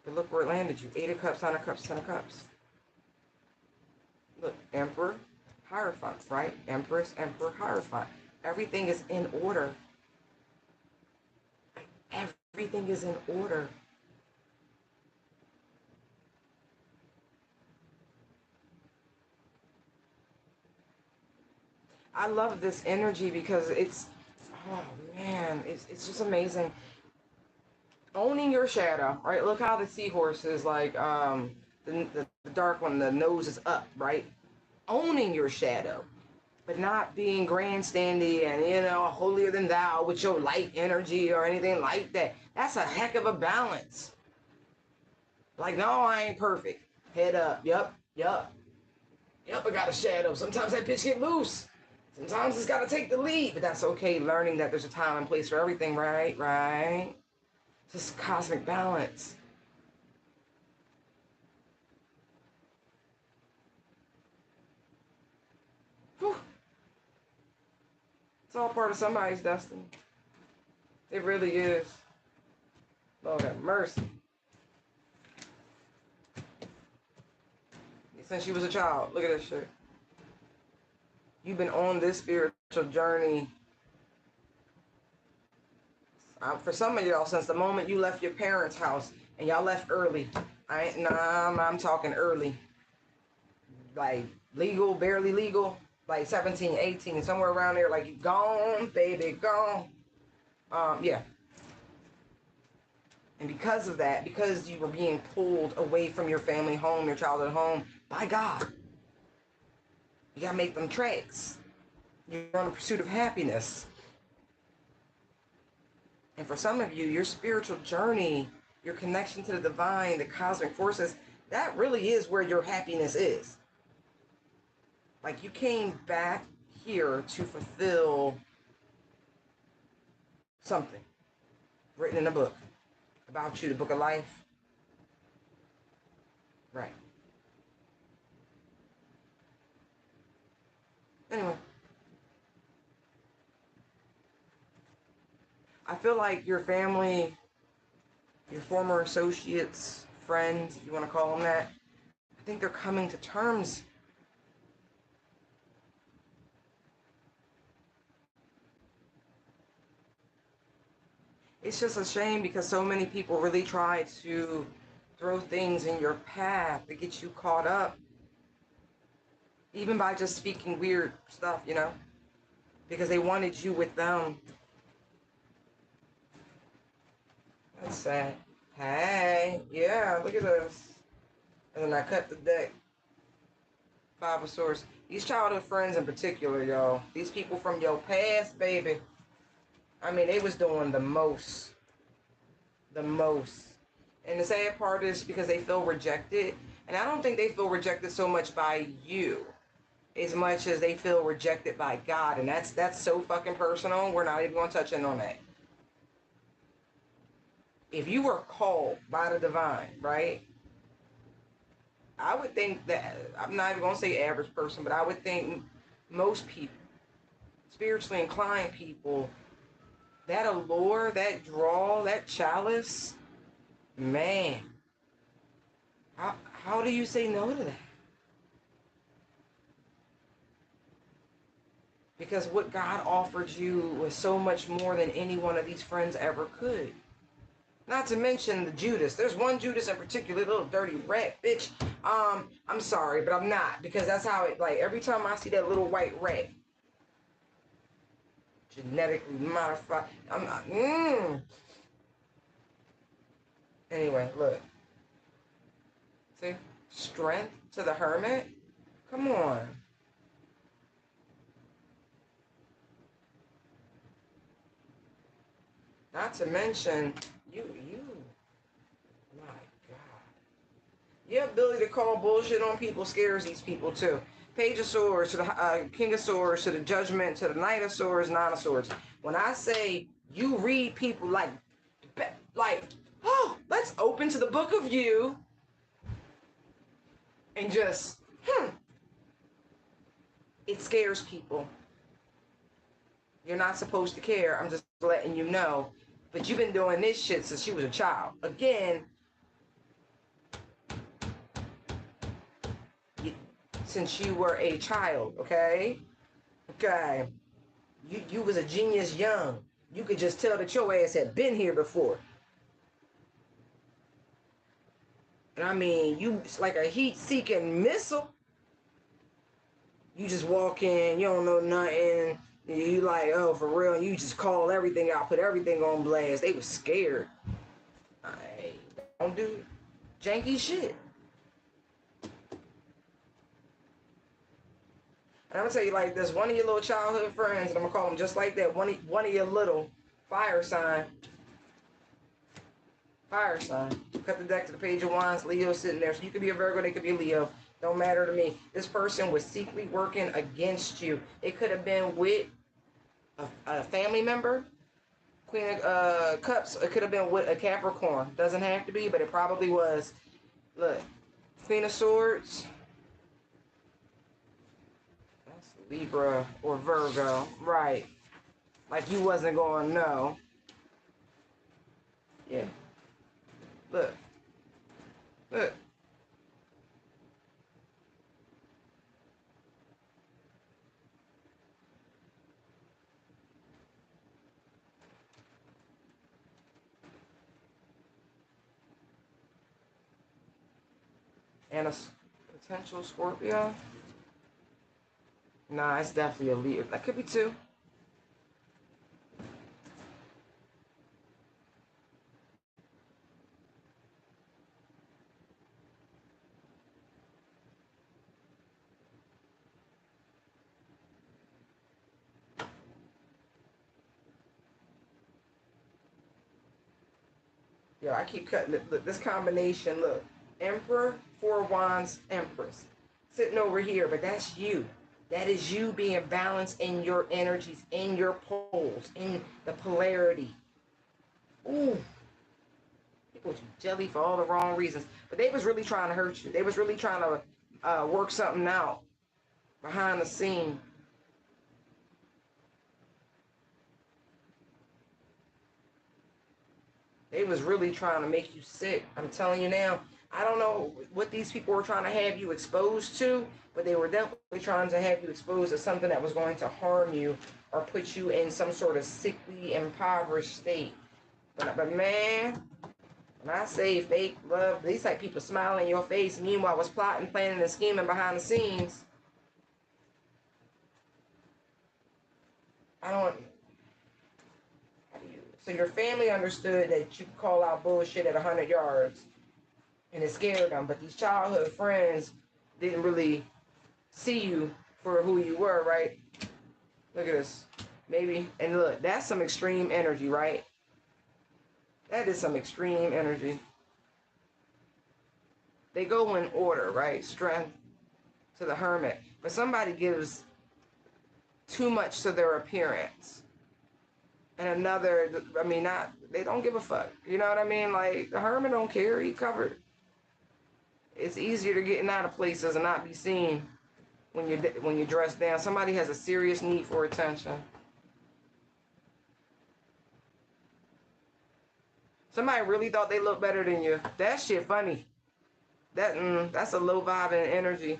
but look where it landed you. Eight of Cups, Nine of Cups, Ten of Cups. Look, Emperor, Hierophant, right? Empress, Emperor, Hierophant. Everything is in order. Everything is in order. I love this energy because oh man, it's just amazing. Owning your shadow, right? Look how the seahorse is like, the dark one, the nose is up, right? Owning your shadow, but not being grandstandy and, holier than thou with your light energy or anything like that. That's a heck of a balance. Like, no, I ain't perfect. Head up. Yep, yep. Yep, I got a shadow. Sometimes that bitch get loose. Sometimes it's got to take the lead, but that's okay. Learning that there's a time and place for everything, right? Right? Just cosmic balance. Whew. It's all part of somebody's destiny. It really is. Lord have mercy. Since you was a child, look at this shit. You've been on this spiritual journey for some of y'all since the moment you left your parents' house, and y'all left early. I'm talking early. Like legal, barely legal, like 17, 18, somewhere around there. Like, you gone, baby, gone. Yeah. And because of that, because you were being pulled away from your family home, your childhood home, by God, you gotta make them tracks. You're on a pursuit of happiness. And for some of you, your spiritual journey, your connection to the divine, the cosmic forces, that really is where your happiness is. Like, you came back here to fulfill something written in a book about you, the book of life. Right. Anyway, I feel like your family, your former associates, friends, if you want to call them that, I think they're coming to terms. It's just a shame because so many people really try to throw things in your path to get you caught up, even by just speaking weird stuff, because they wanted you with them. That's sad. Hey, yeah, look at this. And then I cut the deck. Five of Swords. These childhood friends in particular, y'all. These people from your past, baby. I mean, they was doing the most. The most. And the sad part is because they feel rejected. And I don't think they feel rejected so much by you as much as they feel rejected by God. And that's so fucking personal. We're not even going to touch in on that. If you were called by the divine, right? I would think that, I'm not even going to say average person, but I would think most people, spiritually inclined people, that allure, that draw, that chalice, man, how do you say no to that? Because what God offered you was so much more than any one of these friends ever could. Not to mention the Judas. There's one Judas in particular, little dirty rat, bitch. I'm sorry, but I'm not, because that's how it, like, every time I see that little white rat, genetically modified, I'm not, Anyway, look. See? Strength to the Hermit? Come on. Not to mention, you, my God. Your ability to call bullshit on people scares these people too. Page of Swords to the King of Swords to the Judgment to the Knight of Swords, Nine of Swords. When I say you read people like, oh, let's open to the book of you and just, it scares people. You're not supposed to care. I'm just letting you know. But you've been doing this shit since you was a child. Again, since you were a child, okay? Okay. You was a genius young. You could just tell that your ass had been here before. And I mean, you like a heat-seeking missile. You just walk in, you don't know nothing. You like, oh, for real. You just call everything out, put everything on blast. They was scared. I don't do janky shit. And I'm gonna tell you like this: one of your little childhood friends, and I'm gonna call them just like that. One of your little fire sign. Fire sign. Cut the deck to the Page of Wands. Leo sitting there. So you could be a Virgo, they could be a Leo. Don't matter to me. This person was secretly working against you. It could have been with a family member. Queen of Cups. It could have been with a Capricorn. Doesn't have to be, but it probably was. Look. Queen of Swords. That's Libra or Virgo. Right. Like you wasn't going to know. Yeah. Look. Look. And a potential Scorpio. Nah, it's definitely a Leo. That could be two. Yo, I keep cutting it. Look, this combination, look. Emperor, Four of Wands, Empress. Sitting over here, but that's you. That is you being balanced in your energies, in your poles, in the polarity. Ooh. People too jelly for all the wrong reasons. But they was really trying to hurt you. They was really trying to work something out behind the scene. They was really trying to make you sick. I'm telling you now. I don't know what these people were trying to have you exposed to, but they were definitely trying to have you exposed to something that was going to harm you or put you in some sort of sickly, impoverished state. But man, when I say fake love, these like people smiling in your face, meanwhile was plotting, planning, and scheming behind the scenes. I don't. So your family understood that you could call out bullshit at 100 yards, and it scared them. But these childhood friends didn't really see you for who you were, right? Look at this. Maybe, and look, that's some extreme energy, right? That is some extreme energy. They go in order, right? Strength to the hermit. But somebody gives too much to their appearance. And another, I mean, not, they don't give a fuck. You know what I mean? Like, the hermit don't care. He covered. It's easier to get out of places and not be seen when you're dressed down. Somebody has a serious need for attention. Somebody really thought they looked better than you. That shit funny. That's a low vibe and energy.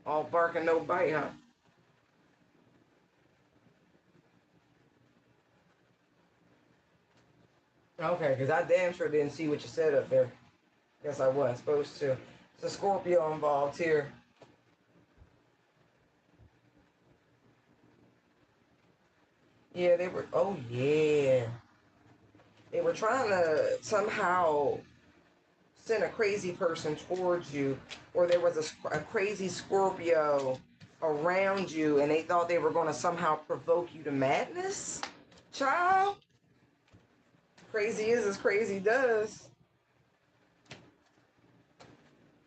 All bark and no bite, huh? Okay, because I damn sure didn't see what you said up there. Guess I wasn't supposed to. It's a Scorpio involved here. Yeah, they were. Oh yeah, they were trying to somehow send a crazy person towards you, or there was a crazy Scorpio around you, and they thought they were going to somehow provoke you to madness. Child, crazy is as crazy does.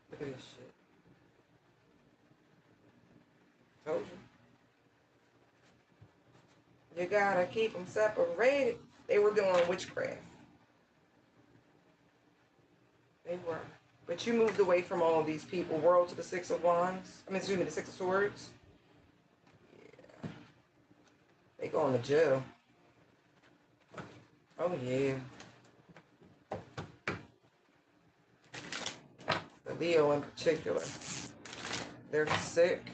Look at this shit. Told you. You gotta keep them separated. They were doing witchcraft. They were. But you moved away from all of these people. World to the Six of Wands. I mean, excuse me, the Six of Swords. Yeah. They going to jail. Oh, yeah. The Leo in particular. They're sick.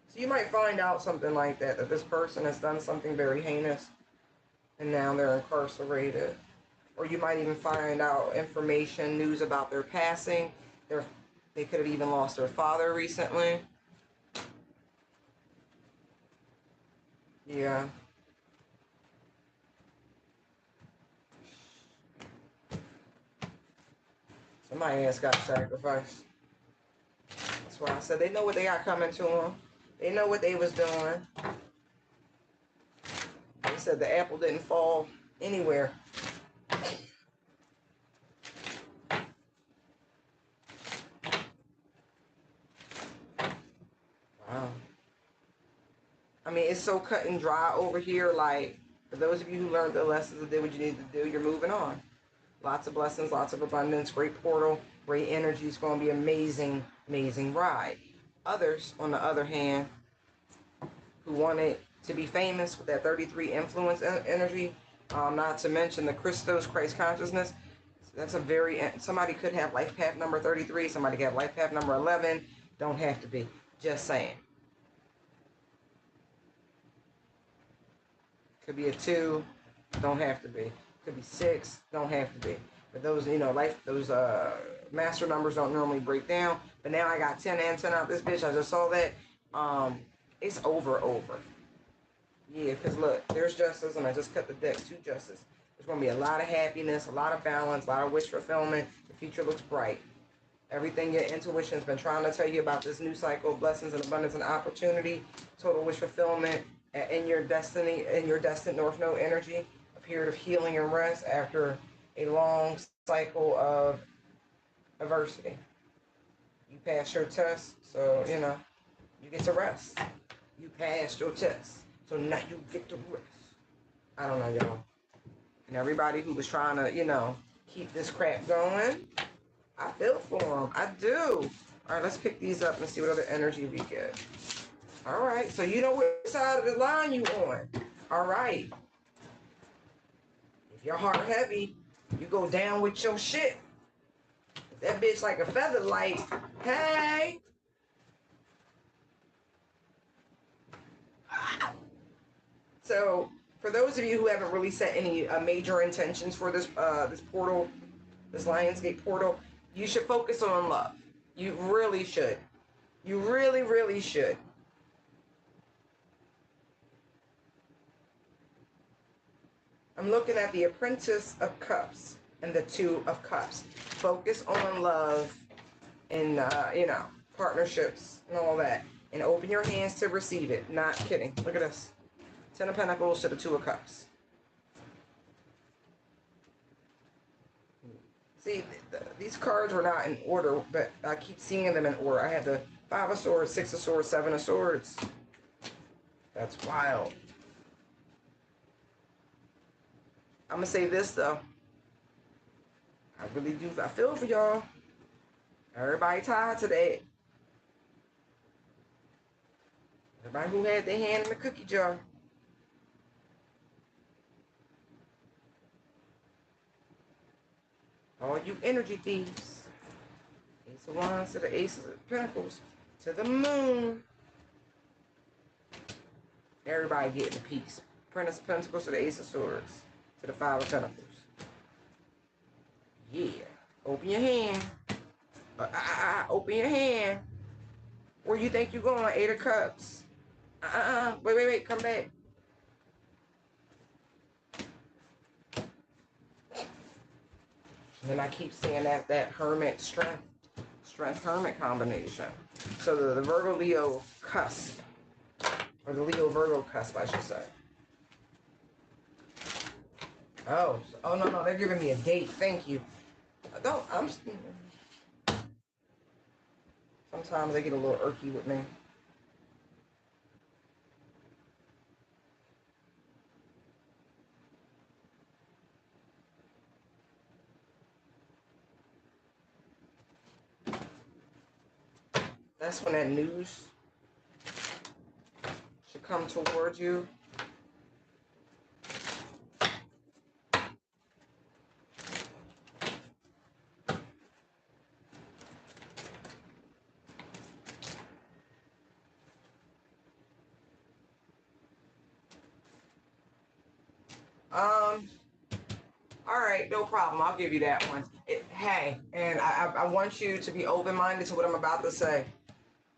So you might find out something like that, that this person has done something very heinous and now they're incarcerated. Or you might even find out information, news about their passing. Their, they could have even lost their father recently. Yeah. Somebody else got sacrificed. That's why I said they know what they got coming to them. They know what they was doing. They said the apple didn't fall anywhere. Wow. I mean, it's so cut and dry over here. Like, for those of you who learned the lessons and did what you need to do, you're moving on. Lots of blessings, lots of abundance, great portal, great energy. It's going to be amazing, amazing ride. Others, on the other hand, who wanted to be famous with that 33 influence energy, not to mention the Christos, Christ consciousness. That's a very, somebody could have life path number 33, somebody could have life path number 11. Don't have to be. Just saying. Could be a 2, don't have to be. Could be 6, don't have to be. But those, those master numbers don't normally break down. But now I got 10 and 10 out this bitch. I just saw that. It's over. Yeah, because look, there's justice, and I just cut the deck, 2 justice. There's going to be a lot of happiness, a lot of balance, a lot of wish fulfillment. The future looks bright. Everything your intuition's been trying to tell you about this new cycle of blessings and abundance and opportunity, total wish fulfillment, in your destiny, in your destined North Node energy, a period of healing and rest after a long cycle of adversity. You passed your test, so you get to rest. You passed your test, so now you get to rest. I don't know, y'all. And everybody who was trying to, keep this crap going, I feel for them. I do. All right, let's pick these up and see what other energy we get. All right, so you know which side of the line you on. All right. If your heart heavy, you go down with your shit. If that bitch like a feather light, hey. So for those of you who haven't really set any major intentions for this portal, this Lionsgate portal, you should focus on love. You really should. You really, really should. I'm looking at the Apprentice of Cups and the Two of Cups. Focus on love and, partnerships and all that. And open your hands to receive it. Not kidding. Look at this. Ten of Pentacles to the Two of Cups. See, these cards were not in order, but I keep seeing them in order. I have the Five of Swords, Six of Swords, Seven of Swords. That's wild. I'm going to say this, though. I really do. I feel for y'all. Everybody tied today. Everybody who had their hand in the cookie jar. All you energy thieves. Ace of Wands to the Ace of Pentacles. To the Moon. Everybody getting a piece. Prince of Pentacles to the Ace of Swords. To the Five of Pentacles. Yeah. Open your hand. Open your hand. Where you think you're going? Eight of Cups. Wait. Come back. And then I keep seeing that Hermit Strength Hermit combination. So the Virgo Leo cusp. Or the Leo Virgo cusp, I should say. Oh no, they're giving me a date. Thank you. Sometimes they get a little irky with me. That's when that news should come towards you. All right, no problem. I'll give you that one. Hey, and I want you to be open-minded to what I'm about to say.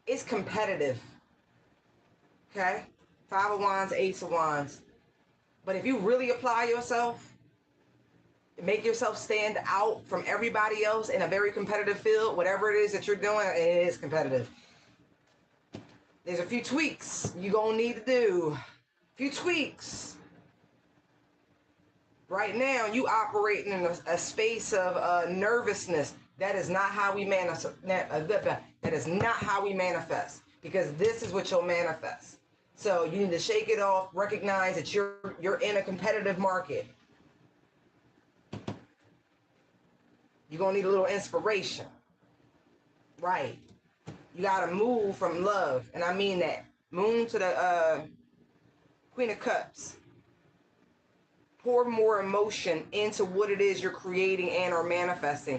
It's competitive. Okay? Five of Wands, Ace of Wands. But if you really apply yourself, make yourself stand out from everybody else in a very competitive field, whatever it is that you're doing, it is competitive. There's a few tweaks you're going to need to do. A few tweaks. Right now, you operating in a space of nervousness. That is not how we manifest. That is not how we manifest. Because this is what you'll manifest. So you need to shake it off. Recognize that you're in a competitive market. You're gonna need a little inspiration, right? You gotta move from love, and I mean that. Moon to the Queen of Cups. Pour more emotion into what it is you're creating and or manifesting.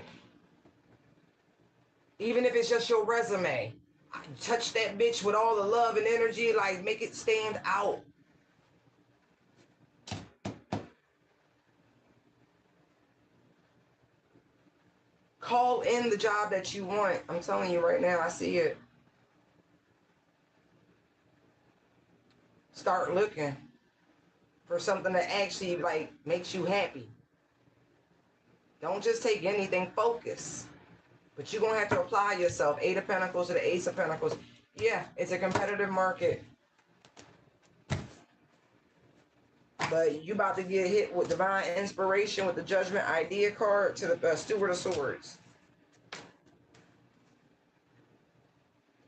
Even if it's just your resume. Touch that bitch with all the love and energy, like make it stand out. Call in the job that you want. I'm telling you right now, I see it. Start looking for something that actually like makes you happy. Don't just take anything. Focus. But you're going to have to apply yourself. Eight of Pentacles to the Ace of Pentacles. Yeah, it's a competitive market. But you about to get hit with divine inspiration with the Judgment idea card to the Steward of Swords.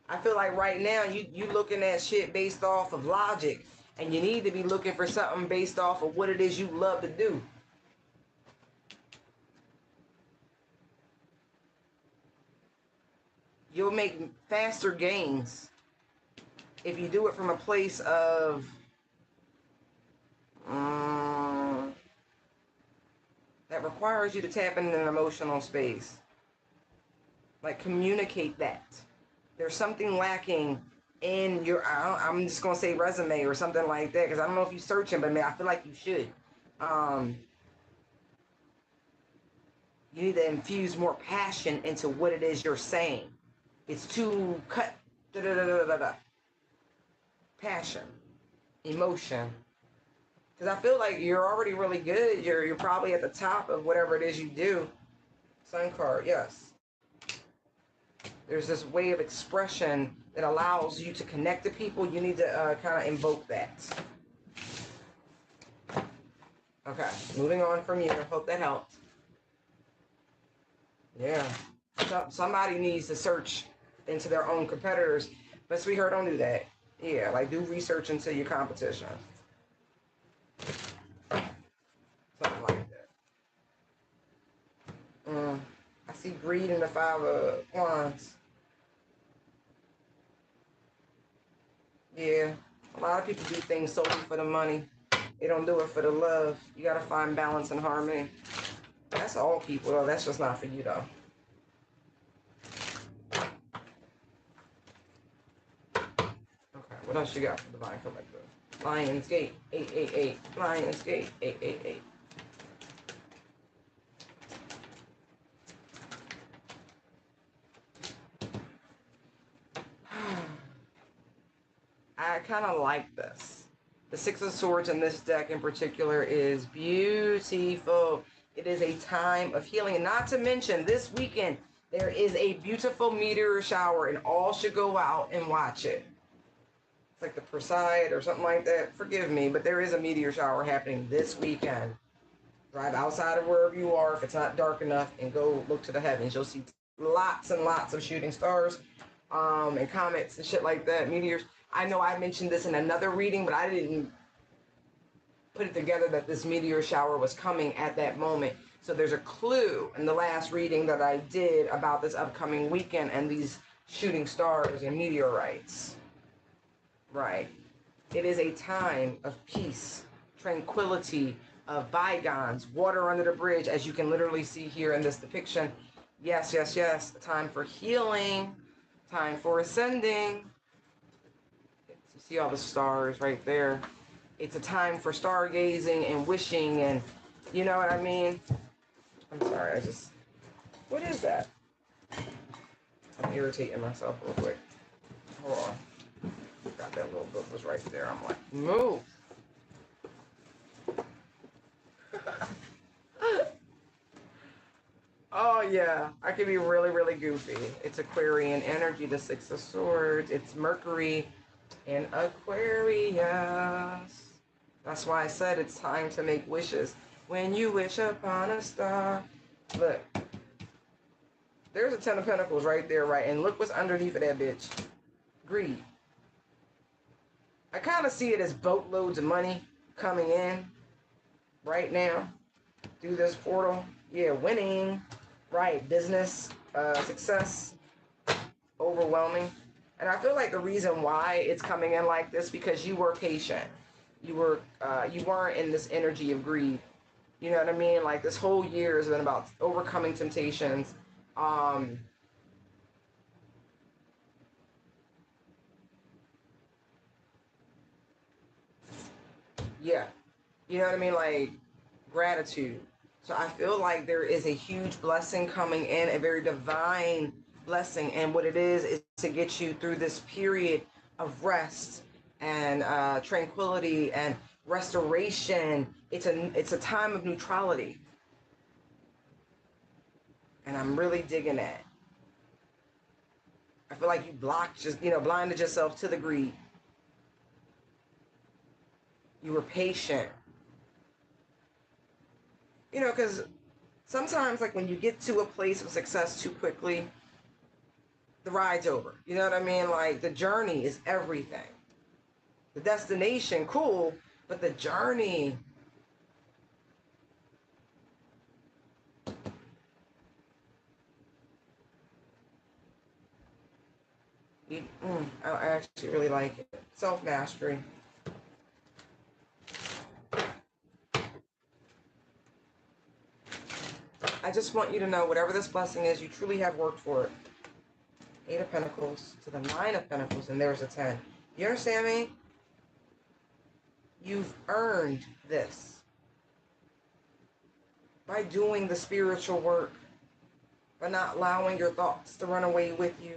I feel like right now you looking at shit based off of logic. And you need to be looking for something based off of what it is you love to do. you'll make faster gains if you do it from a place of that requires you to tap into an emotional space. Like, communicate that. There's something lacking in your, I'm just going to say resume or something like that, because I don't know if you're searching, but man, I feel like you should. You need to infuse more passion into what it is you're saying. It's too cut, passion, emotion. Because I feel like you're already really good. You're probably at the top of whatever it is you do. Sun card, yes. There's this way of expression that allows you to connect to people. You need to kind of invoke that. Okay, moving on from you. Hope that helped. Yeah. Somebody needs to search into their own competitors. But sweetheart, don't do that. Yeah, like do research into your competition. Something like that. I see greed in the 5 of Wands. Yeah, a lot of people do things solely for the money. They don't do it for the love. You got to find balance and harmony. That's all people, though. That's just not for you, though. Okay, what else you got for the Divine Collective? Lionsgate, 888. Lionsgate, 888. I kind of like this. The 6 of Swords in this deck in particular is beautiful. It is a time of healing. And not to mention, this weekend, there is a beautiful meteor shower, and all should go out and watch it. It's like the Perseid or something like that. Forgive me, but there is a meteor shower happening this weekend. Drive outside of wherever you are if it's not dark enough and go look to the heavens. You'll see lots and lots of shooting stars and comets and shit like that, meteors. I know I mentioned this in another reading, but I didn't put it together that this meteor shower was coming at that moment. So there's a clue in the last reading that I did about this upcoming weekend and these shooting stars and meteorites. Right. It is a time of peace, tranquility, of bygones, water under the bridge, as you can literally see here in this depiction. Yes, yes, yes. Time for healing, time for ascending. You see all the stars right there. It's a time for stargazing and wishing, and you know what I mean? I'm sorry, what is that? I'm irritating myself real quick. Hold on. Got that little book was right there. I'm like, move. Oh yeah, I can be really, really goofy. It's Aquarian energy, the 6 of Swords. It's Mercury in Aquarius. That's why I said it's time to make wishes. When you wish upon a star. Look. There's a 10 of Pentacles right there, right? And look what's underneath of that bitch. Greed. I kind of see it as boatloads of money coming in right now through this portal. Yeah, winning. Right, business, success, overwhelming. And I feel like the reason why it's coming in like this because you were patient. You weren't in this energy of greed. You know what I mean? Like this whole year has been about overcoming temptations. Yeah. You know what I mean? Like gratitude. So I feel like there is a huge blessing coming in, a very divine blessing. And what it is to get you through this period of rest and tranquility and restoration. It's a time of neutrality. And I'm really digging that. I feel like you blinded yourself to the greed. You were patient. You know, because sometimes, like, when you get to a place of success too quickly, the ride's over. You know what I mean? Like, the journey is everything. The destination, cool, but the journey. I actually really like it. Self-mastery. I just want you to know whatever this blessing is, you truly have worked for it. Eight of Pentacles to the Nine of Pentacles, and there's a 10. You understand me? You've earned this by doing the spiritual work, by not allowing your thoughts to run away with you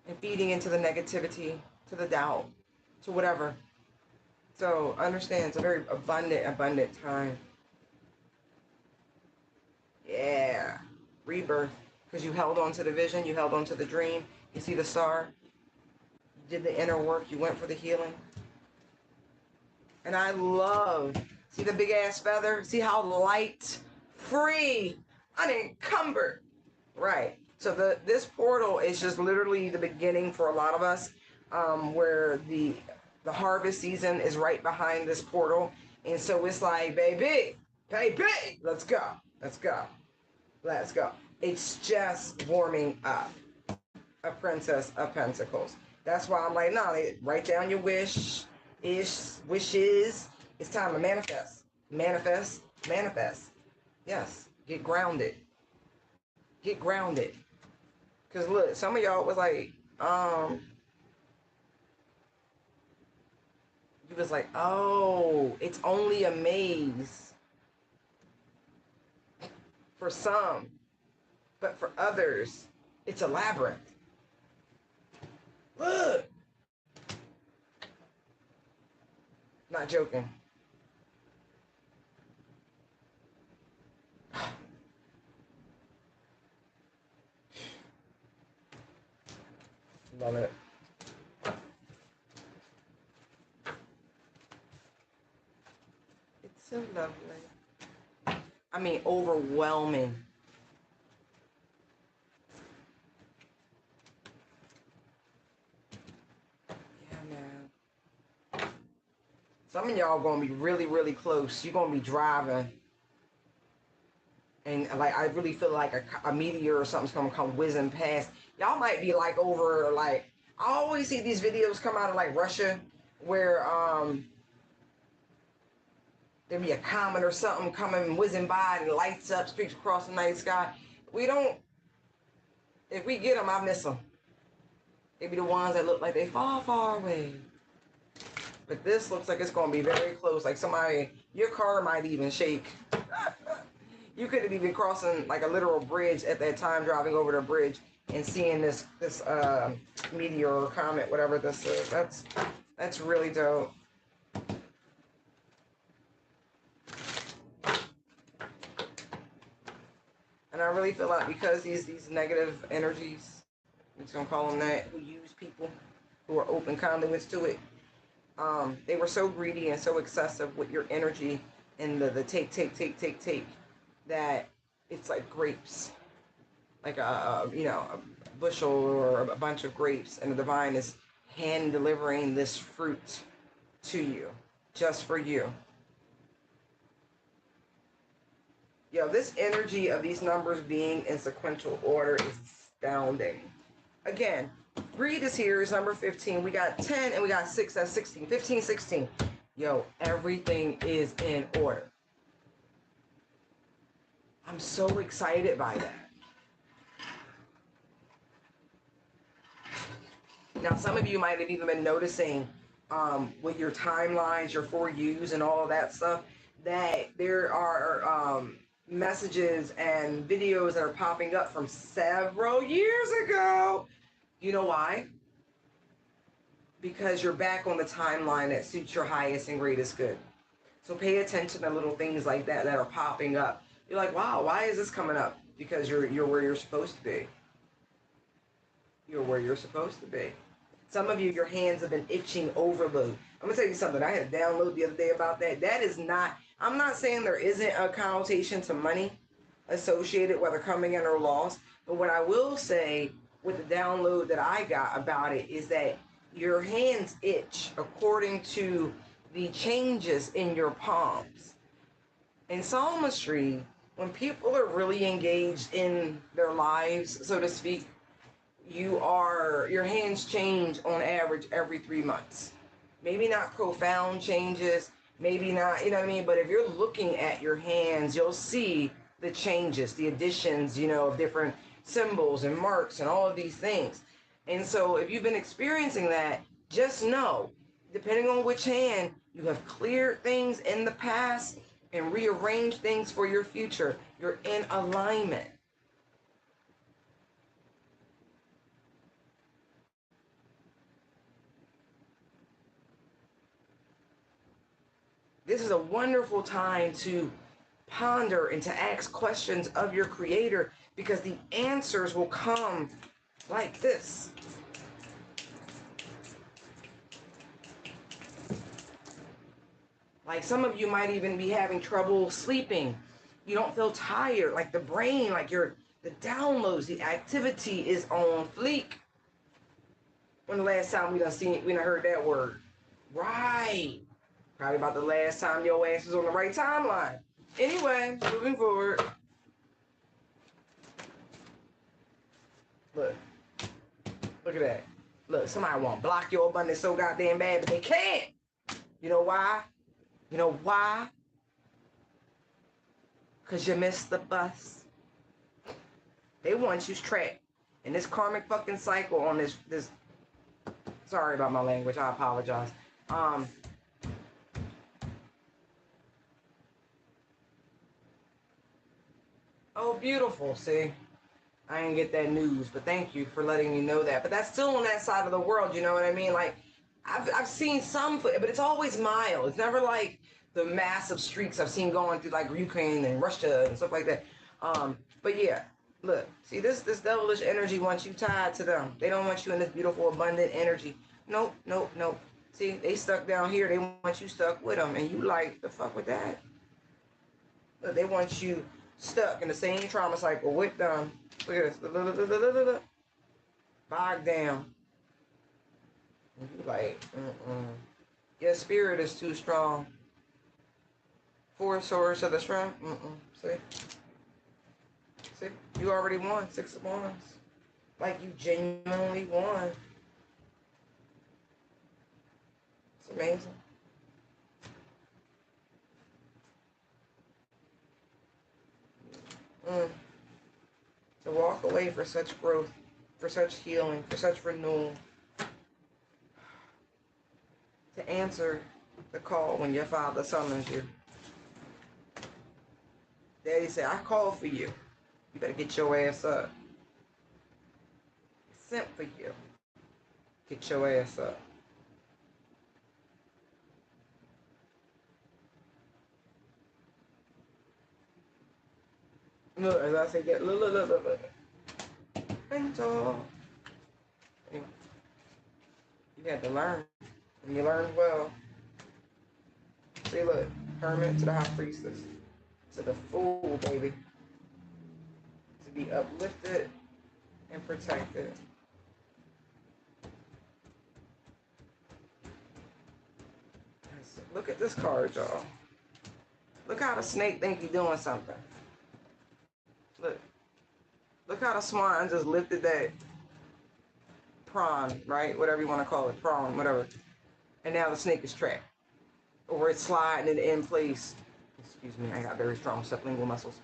and feeding into the negativity, to the doubt, to whatever. So understand, it's a very abundant time. Yeah. Rebirth. Because you held on to the vision, you held on to the dream. You see the star. You did the inner work. You went for the healing. And I love, see the big ass feather? See how light, free, unencumbered. Right. So this portal is just literally the beginning for a lot of us, where the harvest season is right behind this portal. And so it's like, baby, let's go. Let's go. Let's go. It's just warming up. A Princess of Pentacles. That's why I'm like, no, write down your wishes. It's time to manifest. Manifest. Manifest. Yes. Get grounded. Get grounded. Because look, some of y'all was like, you was like, oh, it's only a maze for some, but for others, it's a labyrinth. Look. Not joking. Love it. It's so lovely. I mean, overwhelming. Yeah, man. Some of y'all gonna be really, really close. You're gonna be driving, and like I really feel like a meteor or something's gonna come whizzing past. Y'all might be like over like I always see these videos come out of like Russia where there be a comet or something coming whizzing by and lights up, streaks across the night sky. We don't. If we get them, I miss them. They be the ones that look like they far, far away. But this looks like it's gonna be very close. Like somebody, your car might even shake. You could have even crossing like a literal bridge at that time, driving over the bridge and seeing this meteor or comet, whatever this is. That's really dope. And I really feel like because these negative energies, I'm just gonna call them that, who use people, who are open conduits to it, they were so greedy and so excessive with your energy and the take, that it's like grapes, like a bushel or a bunch of grapes, and the divine is hand delivering this fruit to you, just for you. Yo, this energy of these numbers being in sequential order is astounding. Again, greed is here, is number 15. We got 10 and we got 6, that's 16. 15, 16. Yo, everything is in order. I'm so excited by that. Now, some of you might have even been noticing with your timelines, your for yous, and all of that stuff, that there are messages and videos that are popping up from several years ago. You know why? Because you're back on the timeline that suits your highest and greatest good. So pay attention to little things like that that are popping up. You're like, wow, why is this coming up? Because you're where you're supposed to be. You're where you're supposed to be. Some of you, your hands have been itching overload. I'm gonna tell you something. I had a download the other day about that. That is not, I'm not saying there isn't a connotation to money associated, whether coming in or lost. But what I will say with the download that I got about it is that your hands itch according to the changes in your palms. In palmistry, when people are really engaged in their lives, so to speak, your hands change on average every 3 months. Maybe not profound changes, maybe not, you know what I mean? But if you're looking at your hands, you'll see the changes, the additions, of different symbols and marks and all of these things. And so if you've been experiencing that, just know, depending on which hand, you have cleared things in the past and rearranged things for your future. You're in alignment. This is a wonderful time to ponder and to ask questions of your creator, because the answers will come like this. Like some of you might even be having trouble sleeping. You don't feel tired, like the brain, like the downloads, the activity is on fleek. When the last time we done heard that word? Right. Probably about the last time your ass was on the right timeline. Anyway, moving forward. Look. Look at that. Look, somebody want to block your abundance so goddamn bad, but they can't. You know why? You know why? Because you missed the bus. They want you trapped in this karmic fucking cycle on this. Sorry about my language. I apologize. Oh, beautiful. See? I didn't get that news, but thank you for letting me know that. But that's still on that side of the world, you know what I mean? Like, I've seen some, but it's always mild. It's never like the massive streaks I've seen going through like Ukraine and Russia and stuff like that. But yeah, look, see this devilish energy wants you tied to them. They don't want you in this beautiful, abundant energy. Nope, nope, nope. See, they stuck down here. They want you stuck with them, and you like the fuck with that. Look, they want you stuck in the same trauma cycle with them. Look at this. Bogged down. And you like, your spirit is too strong. Four swords of the strength. See? See? You already won. 6 of Wands. Like you genuinely won. It's amazing. To walk away for such growth, for such healing, for such renewal. To answer the call when your father summons you. Daddy said, I called for you. You better get your ass up. Sent for you. Get your ass up. Look, as I say, look. And tall. You had to learn. And you learned well. See, look. Hermit to the high priestess. To the fool, baby. To be uplifted and protected. Look at this card, y'all. Look how the snake think he's doing something. Look. Look how the swan just lifted that prawn, right? Whatever you want to call it. Prawn, whatever. And now the snake is trapped. Or it's sliding in place. Excuse me, I got very strong sublingual muscles.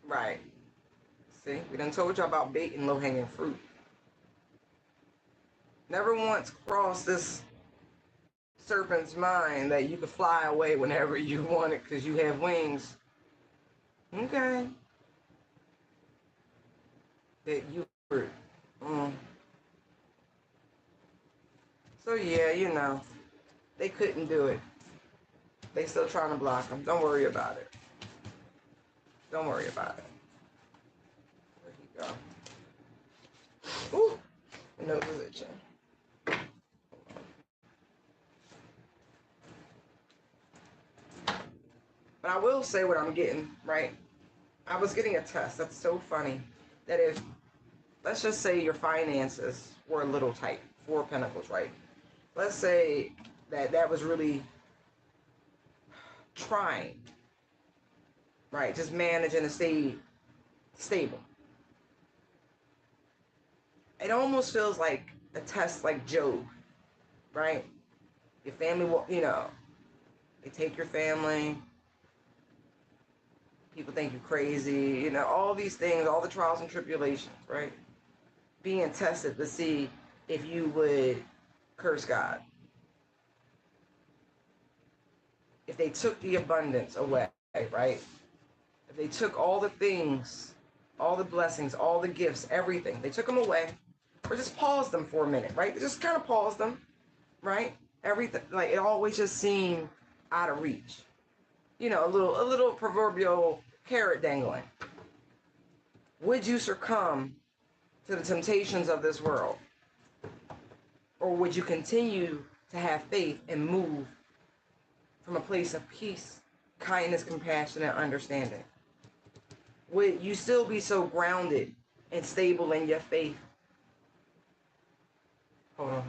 Right. See, we done told you about bait and low-hanging fruit. Never once crossed this serpent's mind that you could fly away whenever you want it because you have wings. Okay. That you were. So yeah, they couldn't do it. They still trying to block them. Don't worry about it. Don't worry about it. There you go. Ooh, my nose is itching. But I will say what I'm getting, right? I was getting a test. That's so funny. That if, let's just say your finances were a little tight, 4 of Pentacles, right? Let's say that was really trying, right? Just managing to stay stable. It almost feels like a test like Job, right? Your family will, they take your family. People think you're crazy, all these things, all the trials and tribulations, right? Being tested to see if you would curse God. If they took the abundance away, right? If they took all the things, all the blessings, all the gifts, everything, they took them away, or just paused them for a minute, right? Just kind of paused them, right? Everything, like it always just seemed out of reach. A little proverbial carrot dangling. Would you succumb to the temptations of this world? Or would you continue to have faith and move from a place of peace, kindness, compassion, and understanding? Would you still be so grounded and stable in your faith? Hold on.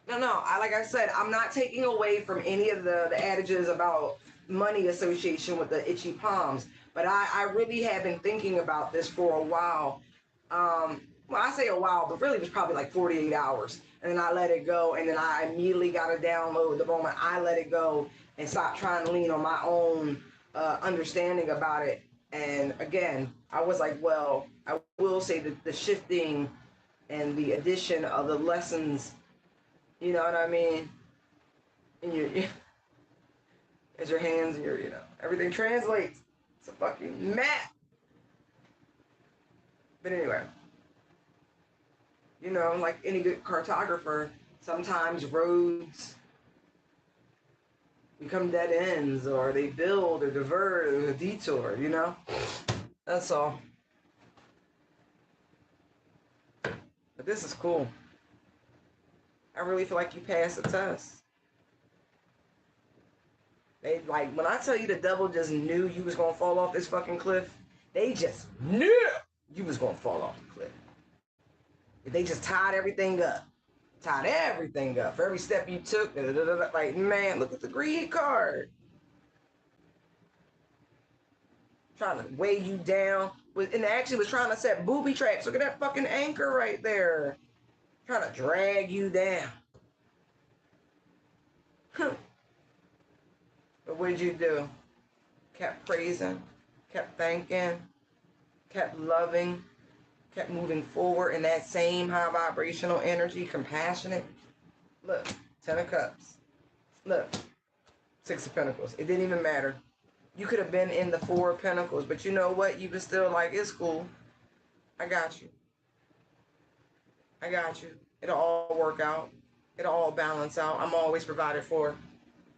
No. Like I said, I'm not taking away from any of the adages about money association with the itchy palms, but I really have been thinking about this for a while. Well, I say a while, but really it was probably like 48 hours. And then I let it go, and then I immediately got a download the moment I let it go and stopped trying to lean on my own understanding about it. And again, I was like, well, I will say that the shifting and the addition of the lessons, you know what I mean? And as your hands and everything translates. It's a fucking map. But anyway, like any good cartographer, sometimes roads become dead ends, or they build or divert or a detour, That's all. But this is cool. I really feel like you passed the test. They like when I tell you the devil just knew you was gonna fall off this fucking cliff. They just knew you was gonna fall off the cliff. They just tied everything up. Tied everything up. For every step you took, like, man, look at the greed card. Trying to weigh you down. And actually was trying to set booby traps. Look at that fucking anchor right there. Trying to drag you down. But what did you do? Kept praising, kept thanking, kept loving, kept moving forward in that same high vibrational energy, compassionate. Look, 10 of Cups. Look, 6 of Pentacles. It didn't even matter. You could have been in the 4 of Pentacles, but you know what? You was still like, it's cool. I got you. I got you. It'll all work out. It'll all balance out. I'm always provided for.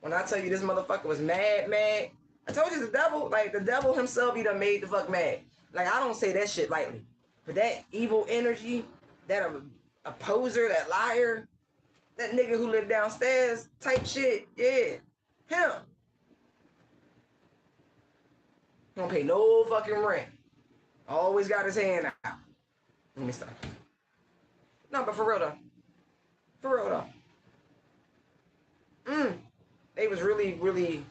When I tell you this motherfucker was mad, I told you the devil himself, he done made the fuck mad. Like, I don't say that shit lightly. But that evil energy, that opposer, that liar, that nigga who lived downstairs type shit, yeah, him. He don't pay no fucking rent. Always got his hand out. Let me stop. No, but for real though. For real though. They was really, really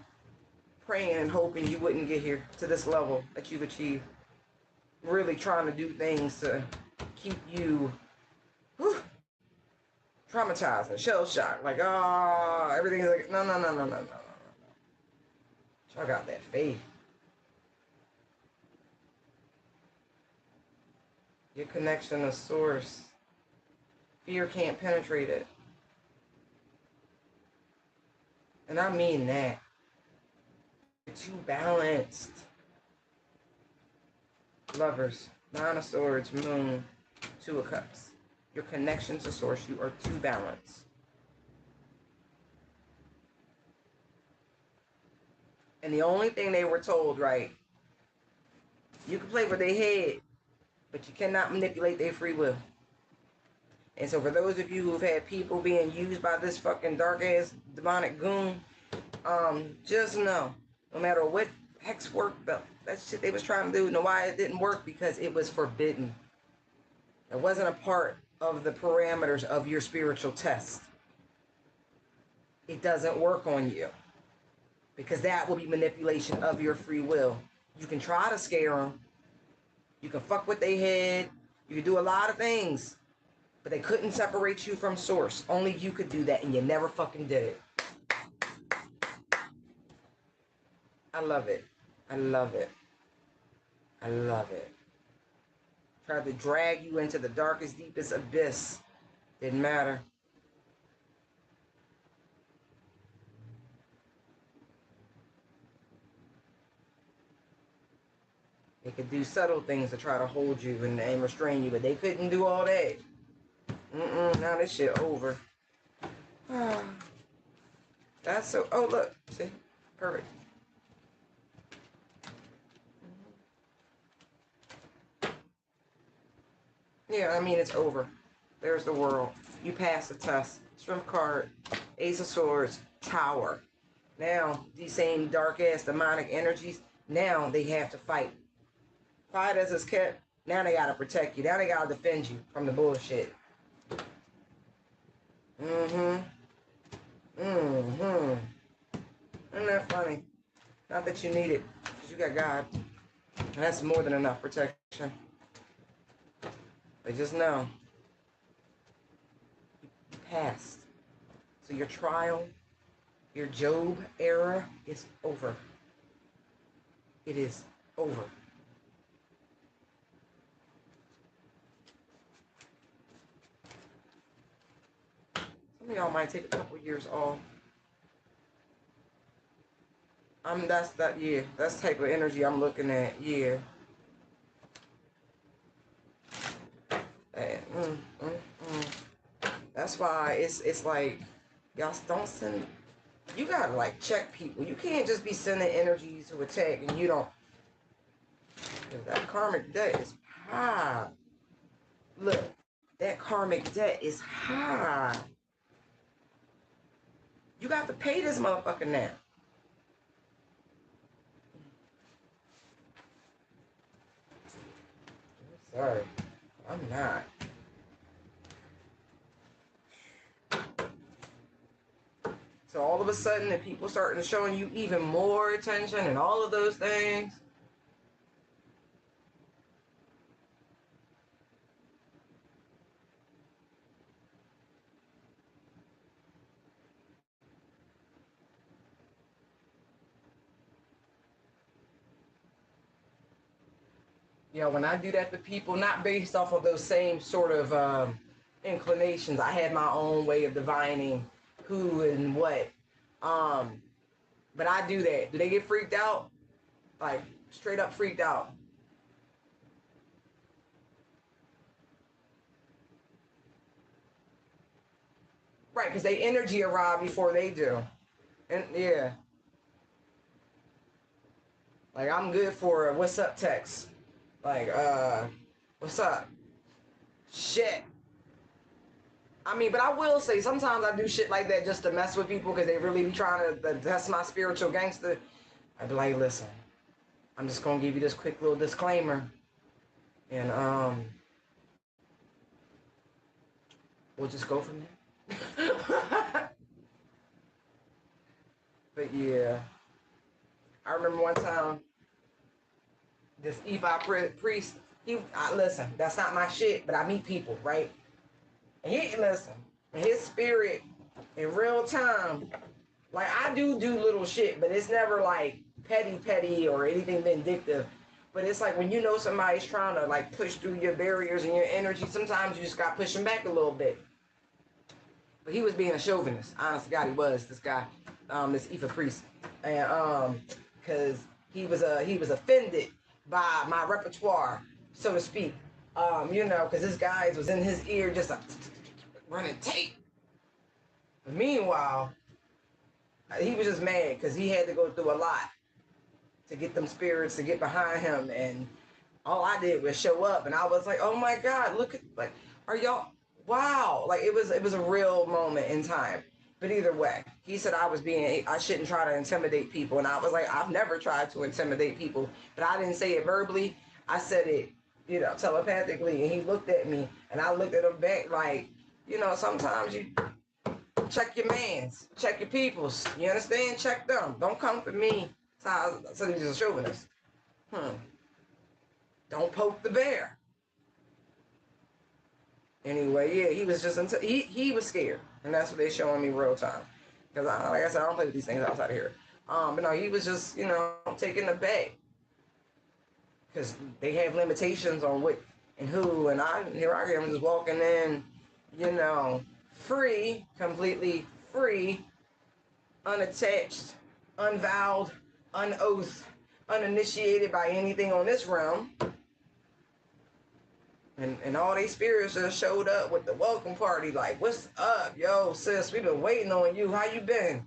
praying and hoping you wouldn't get here to this level that you've achieved. Really trying to do things to keep you traumatized and shell shocked. Like, oh, everything's like, no. Y'all got that faith. Your connection to source. Fear can't penetrate it. And I mean that. You're too balanced. Lovers, 9 of Swords, Moon, 2 of Cups. Your connection to source, you are too balanced. And the only thing they were told, right, you can play with their head, but you cannot manipulate their free will. And so for those of you who've had people being used by this fucking dark-ass demonic goon, just know, no matter what hex work, that shit they was trying to do, know why it didn't work? Because it was forbidden. It wasn't a part of the parameters of your spiritual test. It doesn't work on you because that will be manipulation of your free will. You can try to scare them. You can fuck with their head. You can do a lot of things, but they couldn't separate you from source. Only you could do that, and you never fucking did it. I love it. I love it. I love it. Tried to drag you into the darkest, deepest abyss. Didn't matter. They could do subtle things to try to hold you and restrain you, but they couldn't do all that. Now this shit over. That's so. Oh, look. See? Perfect. Yeah, I mean, it's over. There's the world. You passed the test. Strength card. Ace of Swords. Tower. Now, these same dark-ass demonic energies, now they have to fight. Fight as it's kept. Now they gotta protect you. Now they gotta defend you from the bullshit. Isn't that funny? Not that you need it, because you got God. And that's more than enough protection. But just know, you passed. So your trial, your Job era is over. It is over. Some of y'all might take a couple years off. That's the type of energy I'm looking at, yeah. And, That's why it's like, y'all don't send, you gotta like check people. You can't just be sending energies to attack and you don't, that karmic debt is high. Look, that karmic debt is high. You got to pay this motherfucker now. Sorry, I'm not. So all of a sudden, the people starting showing you even more attention and all of those things. When I do that to people, not based off of those same sort of inclinations, I had my own way of divining who and what. But I do that. Do they get freaked out? Like, straight up freaked out. Right, because they energy arrive before they do. And yeah. Like, I'm good for a what's up text. Like, what's up? Shit. I mean, but I will say sometimes I do shit like that just to mess with people because they really be trying to test my spiritual gangster. I'd be like, listen, I'm just gonna give you this quick little disclaimer, and we'll just go from there. But yeah, I remember one time this Ifa priest. Listen, that's not my shit, but I meet people, right? And listen, his spirit in real time, like I do little shit, but it's never like petty or anything vindictive. But it's like when you know somebody's trying to like push through your barriers and your energy, sometimes you just got pushing back a little bit. But he was being a chauvinist. Honest to God, he was this guy, this Ifa priest, and because he was offended by my repertoire, so to speak. Because this guy was in his ear just like running tape. But meanwhile, he was just mad because he had to go through a lot to get them spirits to get behind him, and all I did was show up, and I was like, oh my God, look at, like, are y'all, wow, like it was a real moment in time. But either way, he said I shouldn't try to intimidate people, and I was like, I've never tried to intimidate people, but I didn't say it verbally. I said it telepathically, and he looked at me, and I looked at him back like, sometimes you check your mans, check your peoples. You understand? Check them. Don't come for me. So he's a chauvinist. Hmm. Don't poke the bear. Anyway, yeah, he was just he was scared, and that's what they showing me real time. Because like I said, I don't play with these things outside of here. But no, he was just taking the bait because they have limitations on what and who, and here I am just walking in, free, completely free, unattached, unvowed, unoathed, uninitiated by anything on this realm. And all these spirits just showed up with the welcome party, like, what's up, yo, sis, we've been waiting on you, how you been?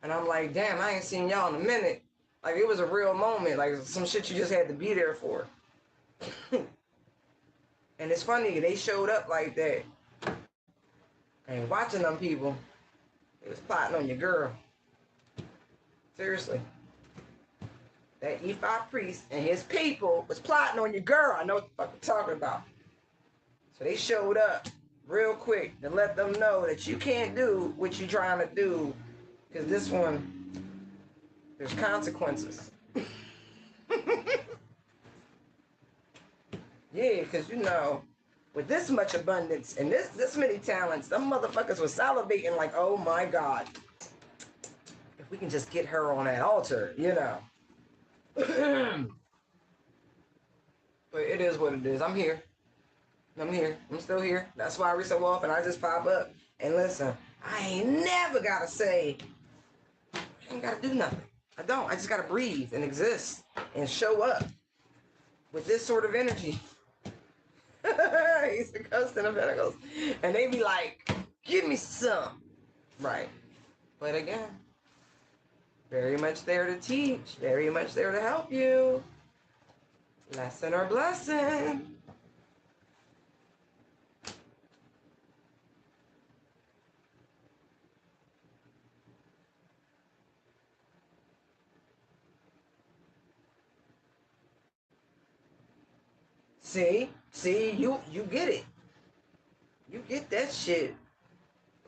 And I'm like, damn, I ain't seen y'all in a minute. Like, it was a real moment, like some shit you just had to be there for. And it's funny, they showed up like that. And watching them people, it was plotting on your girl. Seriously. That E5 priest and his people was plotting on your girl. I know what the fuck I'm talking about. So they showed up real quick to let them know that you can't do what you're trying to do, because this one, there's consequences. Yeah, because with this much abundance and this many talents, them motherfuckers was salivating like, oh my God, if we can just get her on that altar. But it is what it is. I'm here. I'm still here. That's why every so often I just pop up and listen. I ain't never gotta say, I ain't gotta do nothing. I don't. I just gotta breathe and exist and show up with this sort of energy. He's the Coasting of Pentacles. And they be like, give me some. Right. But again, very much there to teach, very much there to help you. Lesson or blessing. See, you get it. You get that shit.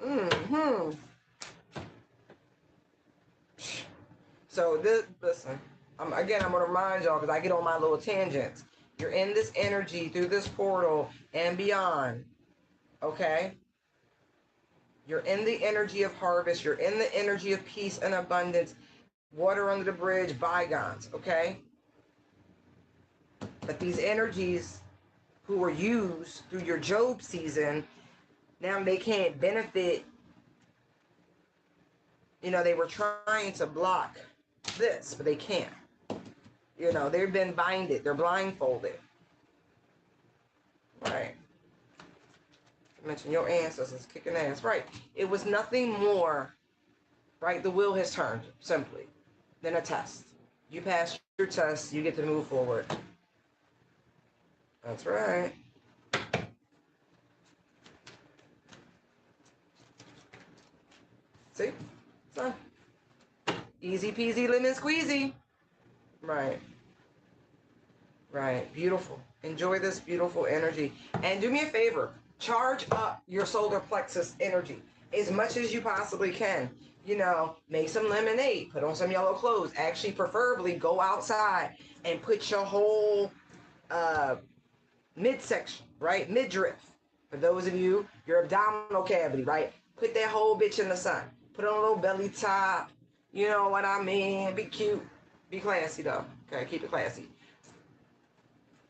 Mm-hmm. So listen, I'm gonna remind y'all, because I get on my little tangents. You're in this energy through this portal and beyond. Okay? You're in the energy of harvest. You're in the energy of peace and abundance. Water under the bridge, bygones. Okay? But these energies who were used through your Job season, now they can't benefit. They were trying to block this, but they can't. They've been binded. They're blindfolded. Right. I mentioned your ancestors kicking ass. Right. It was nothing more, right? The wheel has turned, simply, than a test. You pass your test, you get to move forward. That's right. See? Son. Easy peasy lemon squeezy. Right. Right. Beautiful. Enjoy this beautiful energy. And do me a favor. Charge up your solar plexus energy as much as you possibly can. Make some lemonade. Put on some yellow clothes. Actually, preferably go outside and put your whole midsection, right? Midriff. For those of you, your abdominal cavity, right? Put that whole bitch in the sun. Put on a little belly top. You know what I mean? Be cute. Be classy, though. Okay, keep it classy.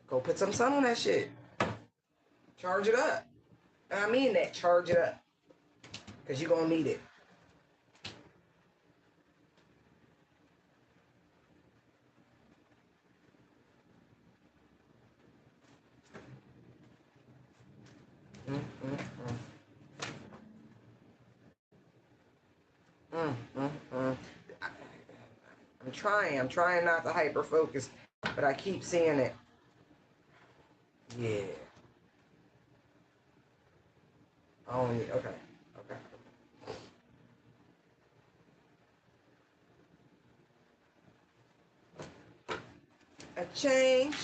Go put some sun on that shit. Charge it up. And I mean that. Charge it up. Because you're going to need it. I'm trying not to hyper focus, but I keep seeing it. Yeah. Okay. A change.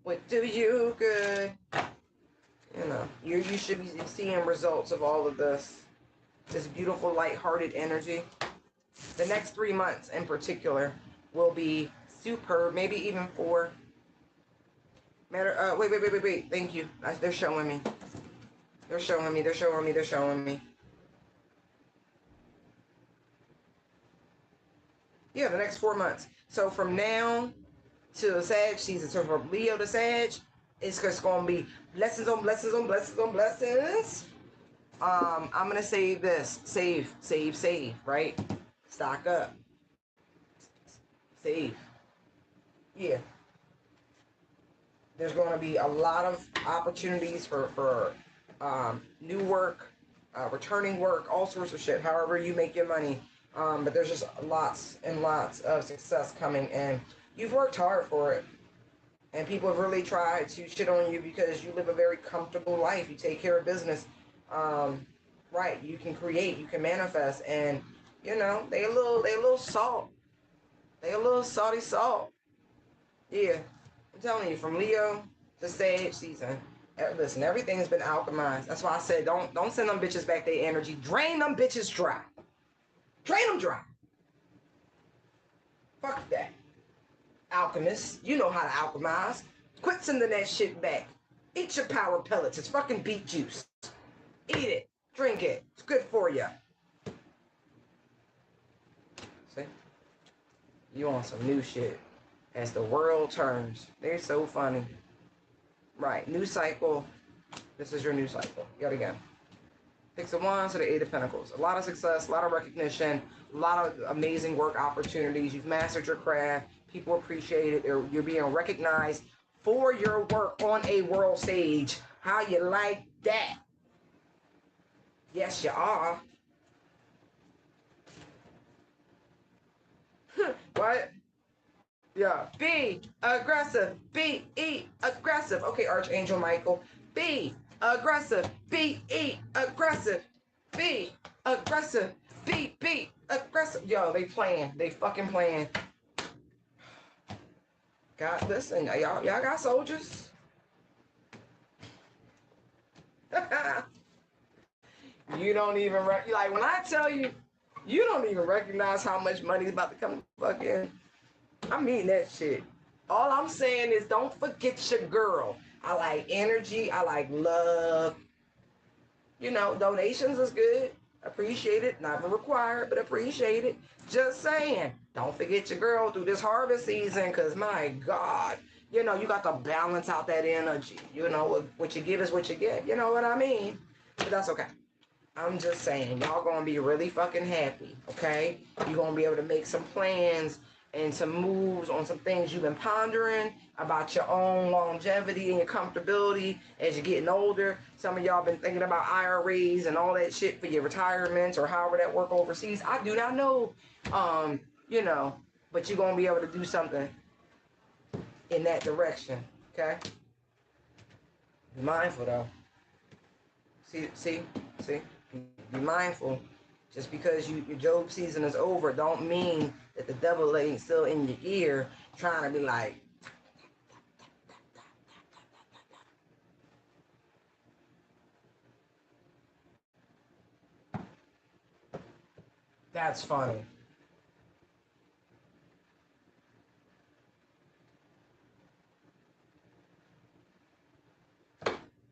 What do you good? You know, you should be seeing results of all of this beautiful, light-hearted energy. The next 3 months in particular will be superb, maybe even 4. Wait. Thank you. They're showing me. They're showing me. They're showing me. They're showing me. Yeah, the next 4 months. So from now to the Sag season, so from Leo to Sag, it's just going to be blessings on blessings on blessings on blessings. I'm gonna save this. Save. Right? Stock up. Save. Yeah. There's going to be a lot of opportunities for new work, returning work, all sorts of shit. However you make your money. But there's just lots and lots of success coming, and you've worked hard for it. And people have really tried to shit on you because you live a very comfortable life. You take care of business. Right? You can create, you can manifest, and you know they a little salt. They a little salty salt. Yeah, I'm telling you, from Leo to Sage season. Listen, everything's been alchemized. That's why I said don't send them bitches back their energy. Drain them bitches dry. Drain them dry. Fuck that. Alchemists, you know how to alchemize. Quit sending that shit back. Eat your power pellets. It's fucking beet juice. Eat it. Drink it. It's good for you. See? You on some new shit. As the world turns. They're so funny. Right. New cycle. This is your new cycle. Yet again. 6 of Wands to the 8 of Pentacles. A lot of success, a lot of recognition, a lot of amazing work opportunities. You've mastered your craft. People appreciate it. You're being recognized for your work on a world stage. How you like that? Yes, you are. What? Yeah. Be aggressive. Be aggressive. Okay, Archangel Michael. Be aggressive. Be aggressive. Be aggressive. Be aggressive. Yo, they playing. They fucking playing. God, listen, y'all got soldiers. You don't even like when I tell you, you don't even recognize how much money's about to come fucking. I mean that shit. All I'm saying is don't forget your girl. I like energy. I like love. You know, donations is good. Appreciate it. Not required, but appreciate it. Just saying. Don't forget your girl through this harvest season, because my God, you know, you got to balance out that energy. You know, what you give is what you get. You know what I mean? But that's okay. I'm just saying, y'all gonna be really fucking happy, okay? You're gonna be able to make some plans and some moves on some things you've been pondering about your own longevity and your comfortability as you're getting older. Some of y'all been thinking about IRAs and all that shit for your retirements or however that work overseas. I do not know, you know, but you're gonna be able to do something in that direction, okay? Be mindful though. See? Be mindful. Just because your Job season is over, don't mean that the devil ain't still in your ear trying to be like, that's funny.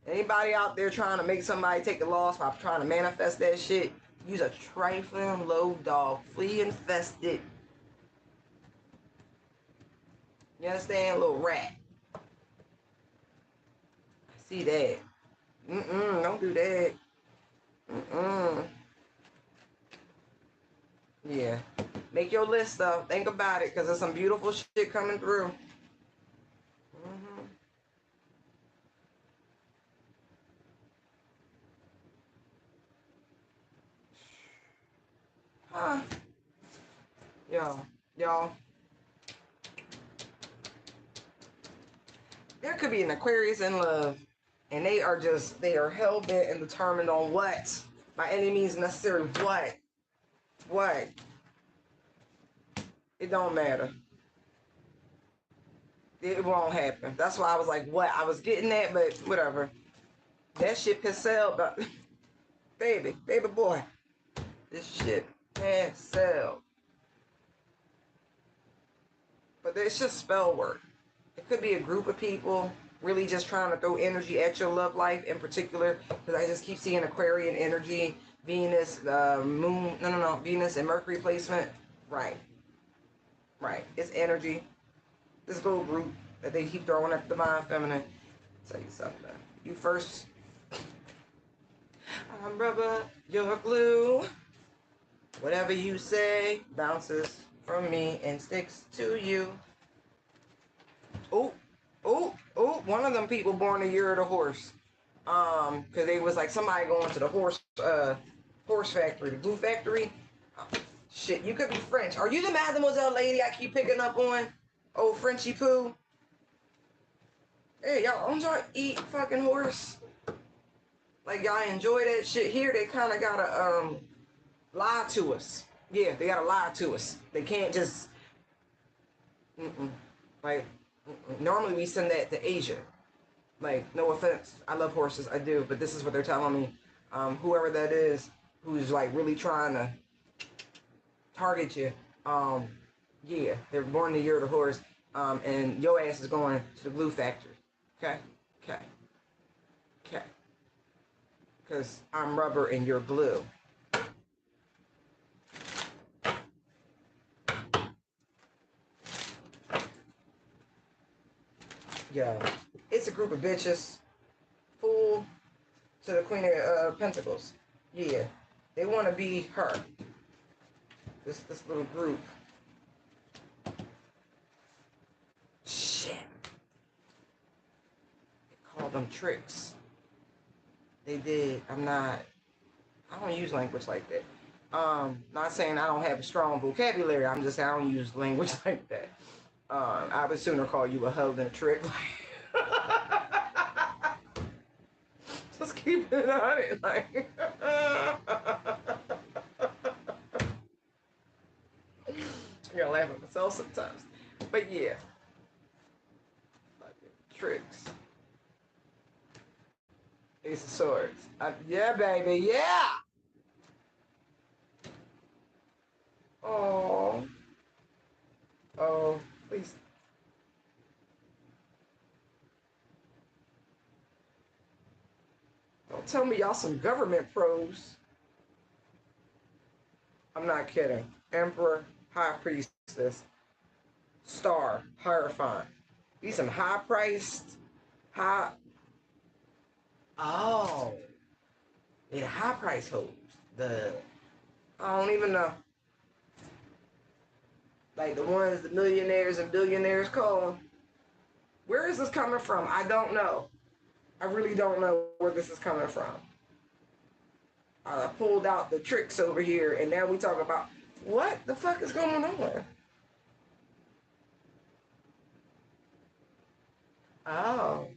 Anybody out there trying to make somebody take the loss by trying to manifest that shit, use a trifling low dog, flea infested. You understand? Little rat. I see that. Don't do that. Yeah. Make your list though. Think about it, because there's some beautiful shit coming through. Huh. Y'all. There could be an Aquarius in love, and they are hell bent and determined on what? By any means necessary. What? It don't matter. It won't happen. That's why I was like, what? I was getting that, but whatever. That ship has sailed, but baby boy. This ship has sailed. But it's just spell work. It could be a group of people really just trying to throw energy at your love life in particular. Because I just keep seeing Aquarian energy, Venus, Moon, no, Venus and Mercury placement. Right. It's energy. This little group that they keep throwing at the divine feminine. I'll tell you something. You first. I'm rubber, you're glue. Whatever you say bounces from me and sticks to you. One of them people born a year of the horse. Because they was like somebody going to the horse factory, the glue factory. Oh, shit, you could be French. Are you the Mademoiselle lady I keep picking up on? Oh, Frenchy poo. Hey, y'all, don't y'all eat fucking horse? Like, y'all enjoy that shit here? They kind of gotta, lie to us. Yeah, they gotta lie to us. They can't just, like, normally we send that to Asia. Like, no offense, I love horses, I do, but this is what they're telling me. Whoever that is, who's like really trying to target you, yeah, they're born the year of the horse, and your ass is going to the glue factory. Okay? Because I'm rubber and you're glue. Yeah, it's a group of bitches, full to the Queen of Pentacles. Yeah, they want to be her. This little group. Shit. They call them tricks. They did. I don't use language like that. Not saying I don't have a strong vocabulary. I'm just saying I don't use language like that. I would sooner call you a hoe than a trick. Just keep it on it. Like, I gotta laugh at myself sometimes. But yeah. Tricks. Ace of Swords. Yeah, baby. Yeah. Oh. Oh, please. Don't tell me y'all some government pros. I'm not kidding. Emperor, High Priestess, Star, Hierophant. These some high-priced, high... Oh. Yeah, high-price hoes. I don't even know. Like the ones the millionaires and billionaires call. Where is this coming from? I don't know. I really don't know where this is coming from. I pulled out the tricks over here, and now we talk about what the fuck is going on? Oh.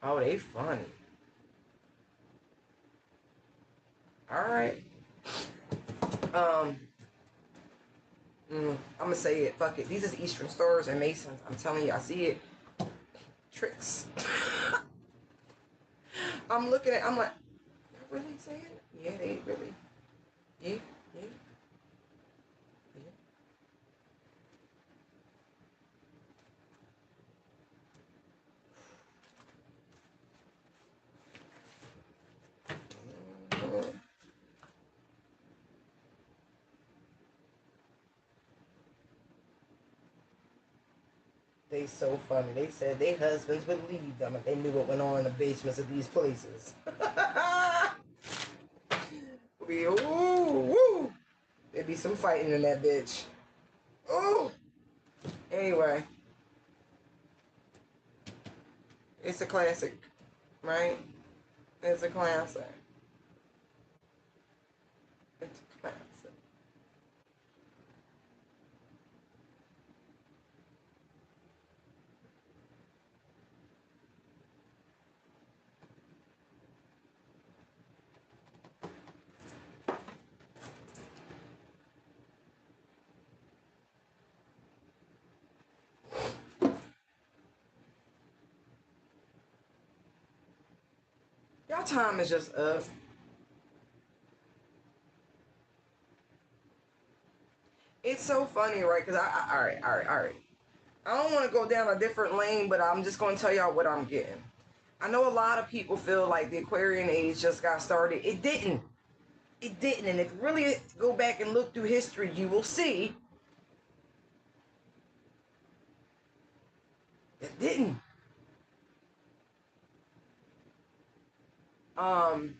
Oh, they funny. All right. I'm gonna say it. Fuck it. These is Eastern Stars and Masons. I'm telling you, I see it. Tricks. I'm looking at. I'm like, you really saying it? Yeah, they really. Yeah. They so funny. They said their husbands would leave them if they knew what went on in the basements of these places. Woo. There'd be some fighting in that bitch. Ooh. Anyway, it's a classic, right? It's a classic. It's a classic. our time is just up. It's so funny, right? Because all right. I don't want to go down a different lane, but I'm just going to tell y'all what I'm getting. I know a lot of people feel like the Aquarian age just got started. It didn't. It didn't. And if you really go back and look through history, you will see it didn't. Um,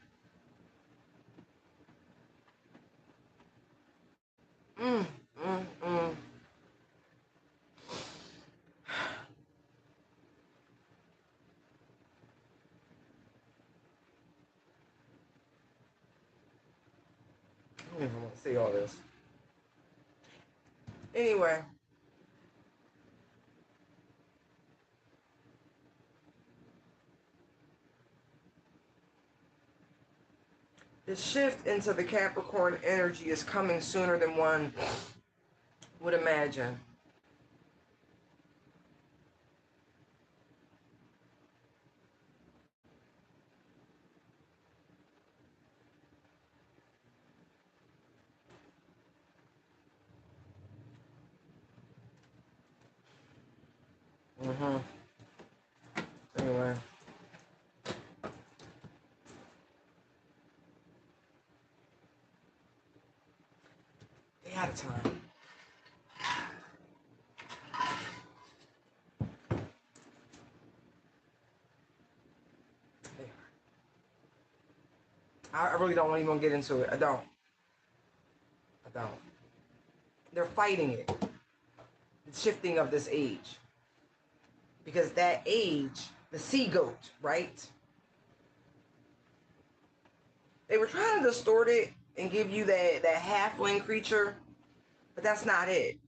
mm, mm, mm. I don't even want to say all this. Anyway, the shift into the Capricorn energy is coming sooner than one would imagine. Mm-hmm. Anyway, they out of time. I really don't even want to get into it. I don't. I don't. They're fighting it. The shifting of this age. Because that age, the sea goat, right? They were trying to distort it and give you that halfling creature, but that's not it.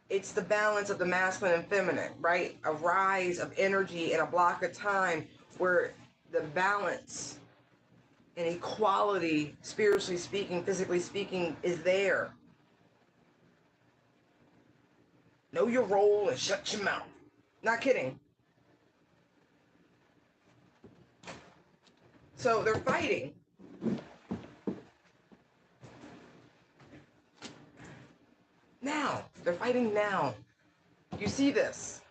It's the balance of the masculine and feminine, right? A rise of energy and a block of time where the balance and equality, spiritually speaking, physically speaking, is there. Know your role and shut your mouth. Not kidding. So they're fighting. Now. They're fighting now. You see this.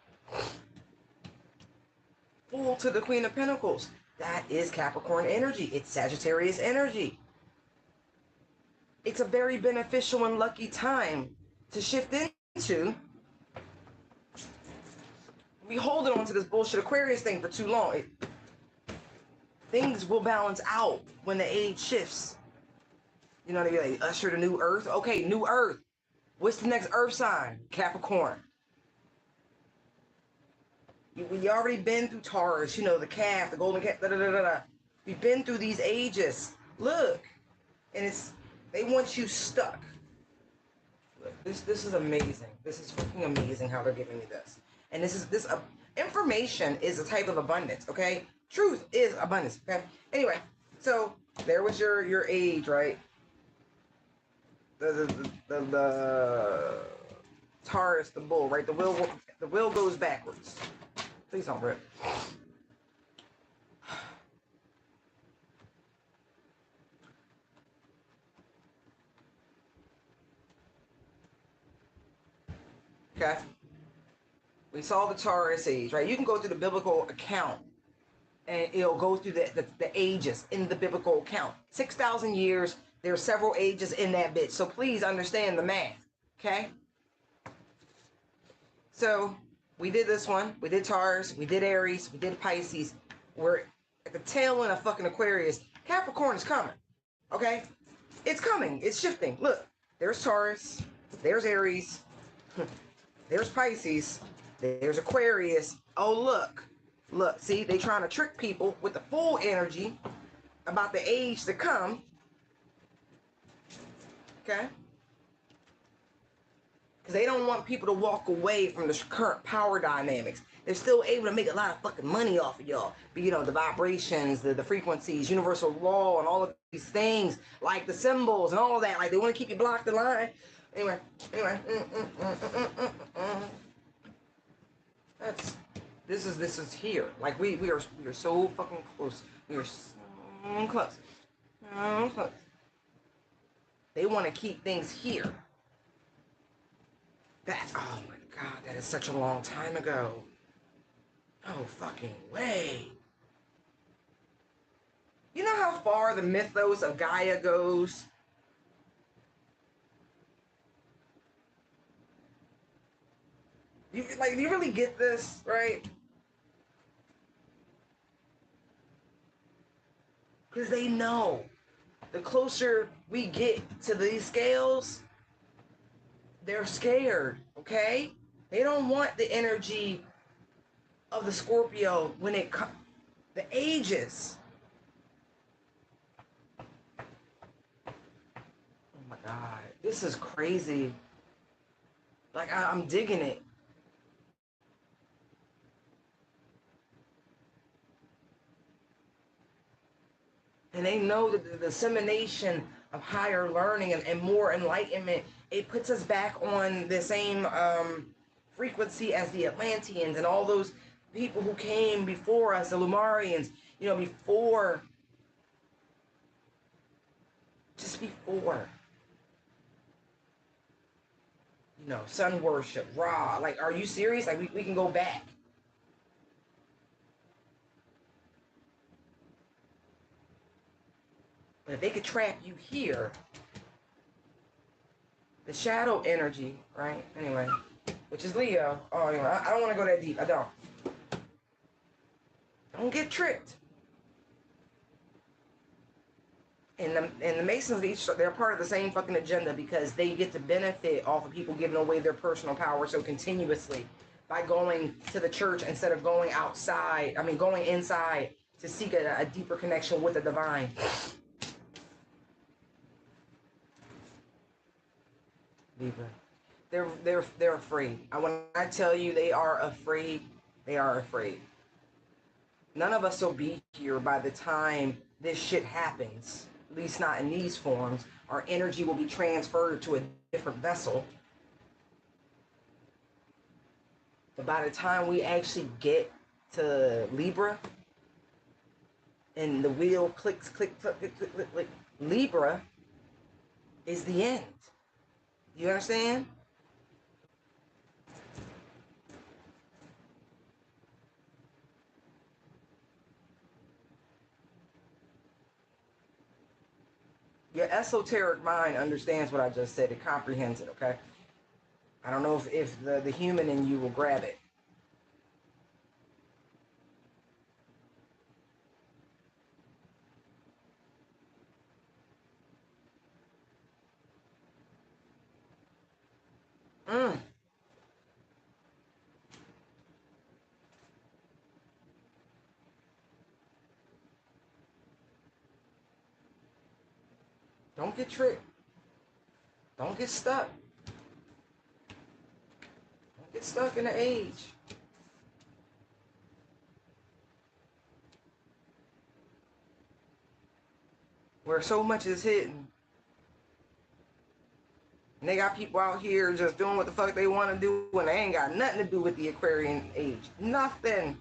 Fool to the Queen of Pentacles. That is Capricorn energy. It's Sagittarius energy. It's a very beneficial and lucky time to shift into. We holding on to this bullshit Aquarius thing for too long. Things will balance out when the age shifts. You know, they like usher the new earth. Okay, new earth. What's the next earth sign? Capricorn. We already been through Taurus, you know, the calf, the golden calf, da da da da da. We've been through these ages. Look, and they want you stuck. Look, this is amazing. This is fucking amazing how they're giving me this. And this information is a type of abundance. Okay, truth is abundance. Okay. Anyway, so there was your age, right? The Taurus, the bull, right? The wheel goes backwards. Please don't rip. Okay. We saw the Taurus age, right? You can go through the biblical account and it'll go through the ages in the biblical account. 6,000 years, there are several ages in that bit. So please understand the math, okay? So we did this one. We did Taurus. We did Aries. We did Pisces. We're at the tail end of fucking Aquarius. Capricorn is coming, okay? It's coming. It's shifting. Look, there's Taurus. There's Aries. There's Pisces. There's Aquarius. Oh, look. Look, see, they trying to trick people with the full energy about the age to come. Okay? Because they don't want people to walk away from the current power dynamics. They're still able to make a lot of fucking money off of y'all. But, you know, the vibrations, the frequencies, universal law, and all of these things, like the symbols and all of that. Like, they want to keep you blocked the line. Anyway. That's this is here. Like we are so fucking close. We are so Close. Close. They want to keep things here. Oh my God, that is such a long time ago. No fucking way. You know how far the mythos of Gaia goes? Do you really get this, right? Because they know the closer we get to these scales, they're scared, okay? They don't want the energy of the Scorpio when it comes, the ages. Oh my God, this is crazy. Like, I'm digging it. And they know that the dissemination of higher learning and more enlightenment, it puts us back on the same frequency as the Atlanteans and all those people who came before us, the Lumarians, before, just before, sun worship, Ra. Like, are you serious? Like, we can go back. But if they could trap you here, the shadow energy, right? Anyway, which is Leo. Oh, anyway, I don't want to go that deep. I don't. Don't get tricked. And the Masons, they're part of the same fucking agenda because they get to benefit off of people giving away their personal power so continuously by going to the church instead of going outside. I mean, going inside to seek a deeper connection with the divine. Libra. They're afraid. When I tell you they are afraid, they are afraid. None of us will be here by the time this shit happens, at least not in these forms. Our energy will be transferred to a different vessel. But by the time we actually get to Libra and the wheel clicks, click, click, click, click, click, click, Libra is the end. You understand? Your esoteric mind understands what I just said. It comprehends it, okay? I don't know if the human in you will grab it. Mm. Don't get tricked. Don't get stuck. Don't get stuck in the age. Where so much is hidden. And they got people out here just doing what the fuck they want to do and they ain't got nothing to do with the Aquarian age. Nothing.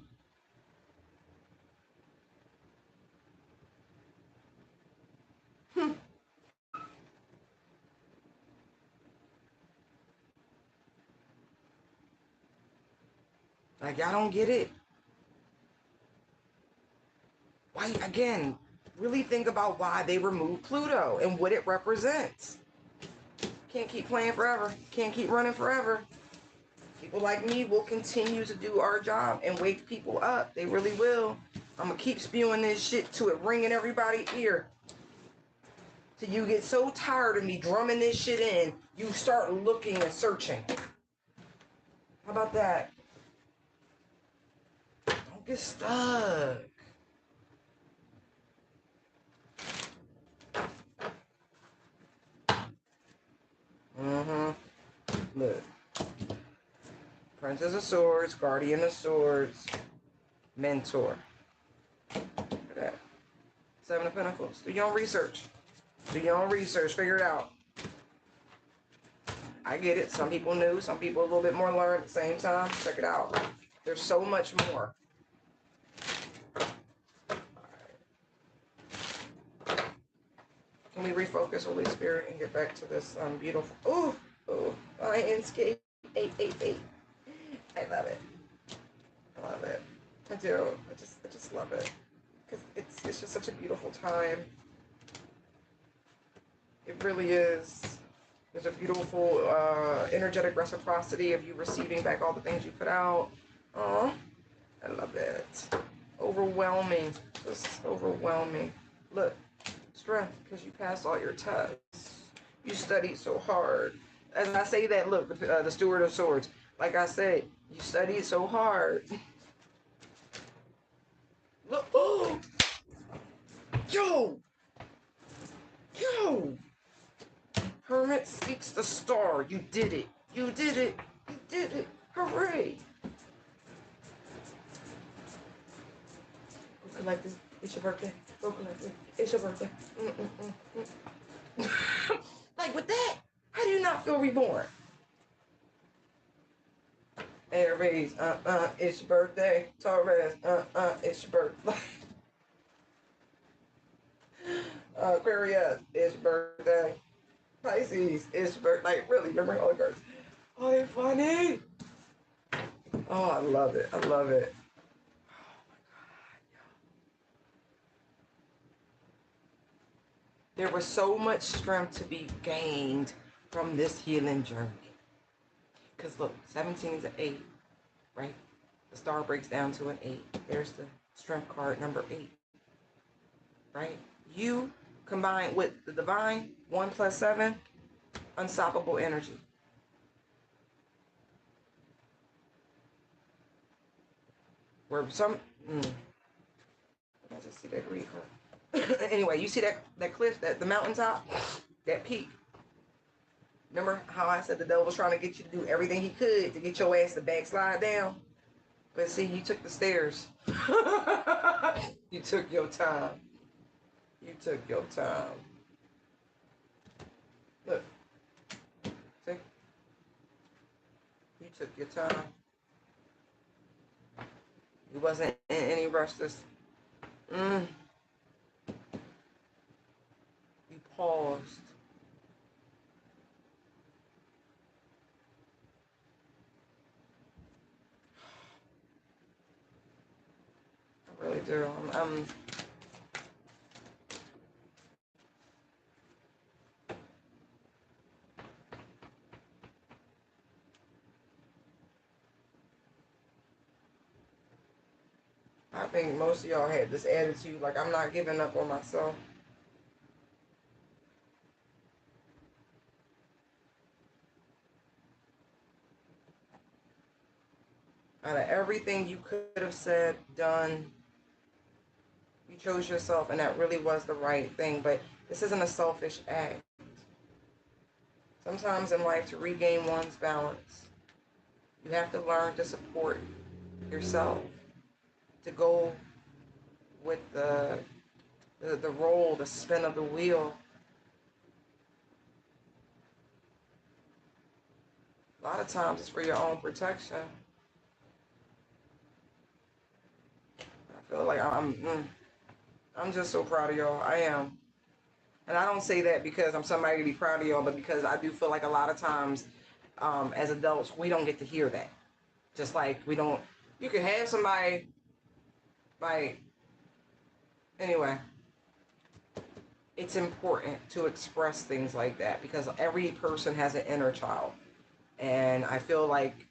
Like, y'all don't get it. Why, again, really think about why they removed Pluto and what it represents. Can't keep playing forever. Can't keep running forever. People like me will continue to do our job and wake people up. They really will. I'm going to keep spewing this shit to it ringing everybody's ear. Till you get so tired of me drumming this shit in, you start looking and searching. How about that? Don't get stuck. Look. Princess of Swords, Guardian of Swords, Mentor. Look at that. Seven of Pentacles. Do your own research. Do your own research. Figure it out. I get it. Some people new. Some people a little bit more learned at the same time. Check it out. There's so much more. Let me refocus, Holy Spirit, and get back to this beautiful. Oh, Lionscape 888. I love it. I love it. I do. I just love it because it's just such a beautiful time. It really is. There's a beautiful energetic reciprocity of you receiving back all the things you put out. Oh, I love it. Overwhelming. Just overwhelming. Look, strength because you passed all your tests. You studied so hard. As I say that, look, the Steward of Swords. Like I said, you studied so hard. Look, oh, yo, yo. Hermit speaks the star. You did it. You did it. You did it. Hooray. Go collect this. It's your birthday. Go collect it. It's your birthday. Like with that, how do you not feel reborn? Aries, it's your birthday. Taurus, it's your birthday. Aquarius, it's your birthday. Pisces, it's your birthday. Like, really, remember all the cards. Oh, they're funny. Oh, I love it. I love it. There was so much strength to be gained from this healing journey. Because look, 17 is an 8, right? The star breaks down to an 8. There's the strength card, number 8, right? You combined with the divine, 1 plus 7, unstoppable energy. Where some, I just see that green card. Anyway, you see that cliff, the mountaintop, that peak. Remember how I said the devil was trying to get you to do everything he could to get your ass to backslide down? But see, you took the stairs. You took your time. You took your time. Look. See? You took your time. You wasn't in any rush. You paused. I really do. I think most of y'all had this attitude, like, I'm not giving up on myself. Out of everything you could have said, done, you chose yourself, and that really was the right thing. But this isn't a selfish act. Sometimes in life, to regain one's balance, you have to learn to support yourself, to go with the roll, the spin of the wheel. A lot of times it's for your own protection. I feel like I'm just so proud of y'all. I am. And I don't say that because I'm somebody to be proud of y'all, but because I do feel like a lot of times as adults, we don't get to hear that. Just like we don't, you can have somebody, like, anyway, it's important to express things like that because every person has an inner child. And I feel like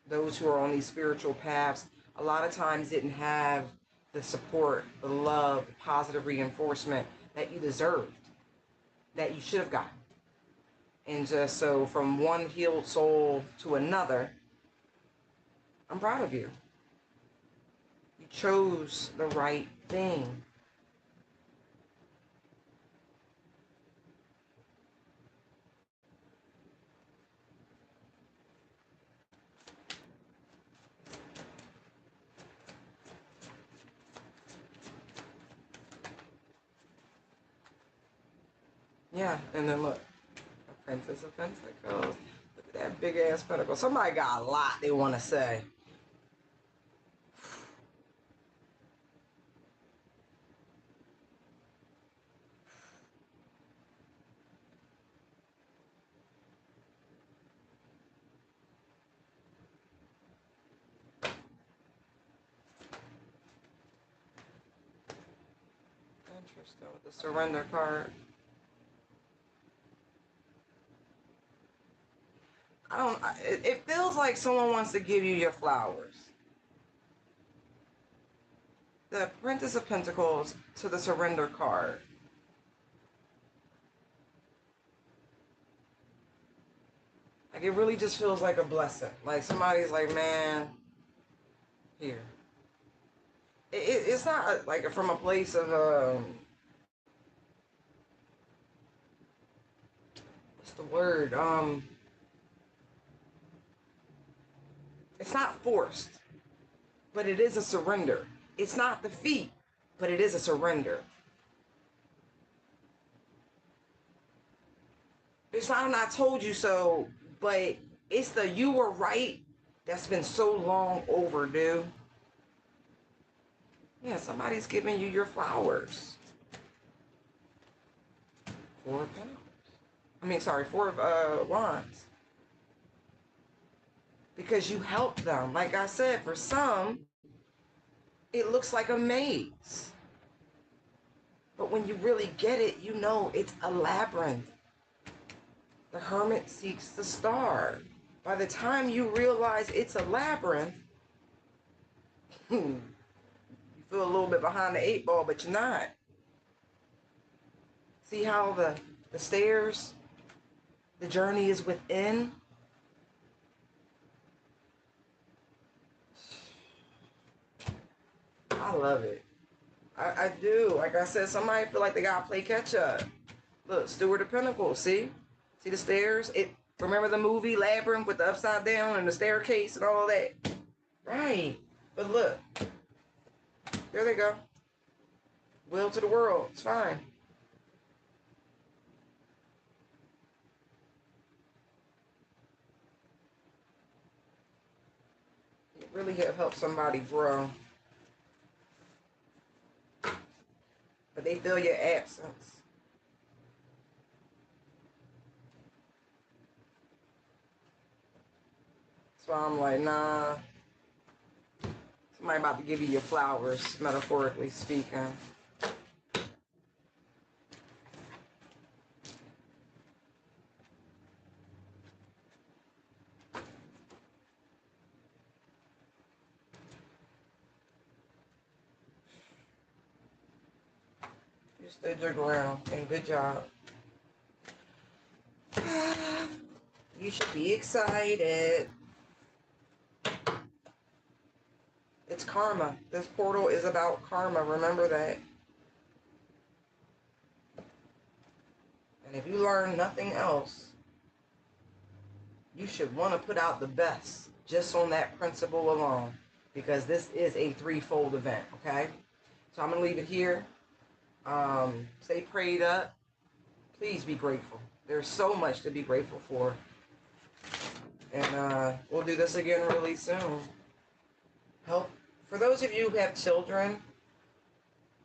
those who are on these spiritual paths a lot of times didn't have the support, the love, the positive reinforcement that you deserved, that you should have gotten. And just so from one healed soul to another, I'm proud of you. You chose the right thing. Yeah, and then look, a Princess of Pentacles. Look at that big ass pentacle. Somebody got a lot they want to say. Interesting with the surrender card. It feels like someone wants to give you your flowers. The Princess of Pentacles to the surrender card. Like, it really just feels like a blessing. Like, somebody's like, man, here. It's not like from a place of, what's the word? It's not forced, but it is a surrender. It's not defeat, but it is a surrender. It's not an I told you so, but it's the you were right that's been so long overdue. Yeah, somebody's giving you your flowers. Four of Pentacles. I mean, sorry, Four of Wands. Because you helped them. Like I said, for some, it looks like a maze. But when you really get it, you know it's a labyrinth. The hermit seeks the star. By the time you realize it's a labyrinth, you feel a little bit behind the eight ball, but you're not. See how the stairs, the journey is within? I love it. I do. Like I said, somebody feel like they gotta play catch up. Look, Steward of Pentacles, see? See the stairs? Remember the movie Labyrinth with the upside down and the staircase and all that? Right. But look, there they go. Will to the world. It's fine. It really have helped somebody grow. But they feel your absence. So I'm like, nah. Somebody about to give you your flowers, metaphorically speaking. You stood your ground, and good job. You should be excited. It's karma. This portal is about karma. Remember that. And if you learn nothing else, you should want to put out the best just on that principle alone, because this is a threefold event, okay? So I'm going to leave it here. Stay prayed up. Please be grateful. There's so much to be grateful for. And we'll do this again really soon. Help. For those of you who have children,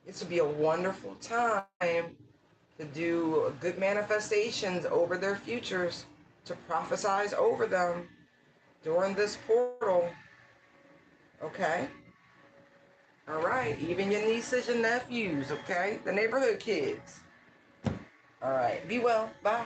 this would be a wonderful time to do good manifestations over their futures, to prophesize over them during this portal. Okay? All right. Even your nieces and nephews, okay? The neighborhood kids. All right. Be well. Bye.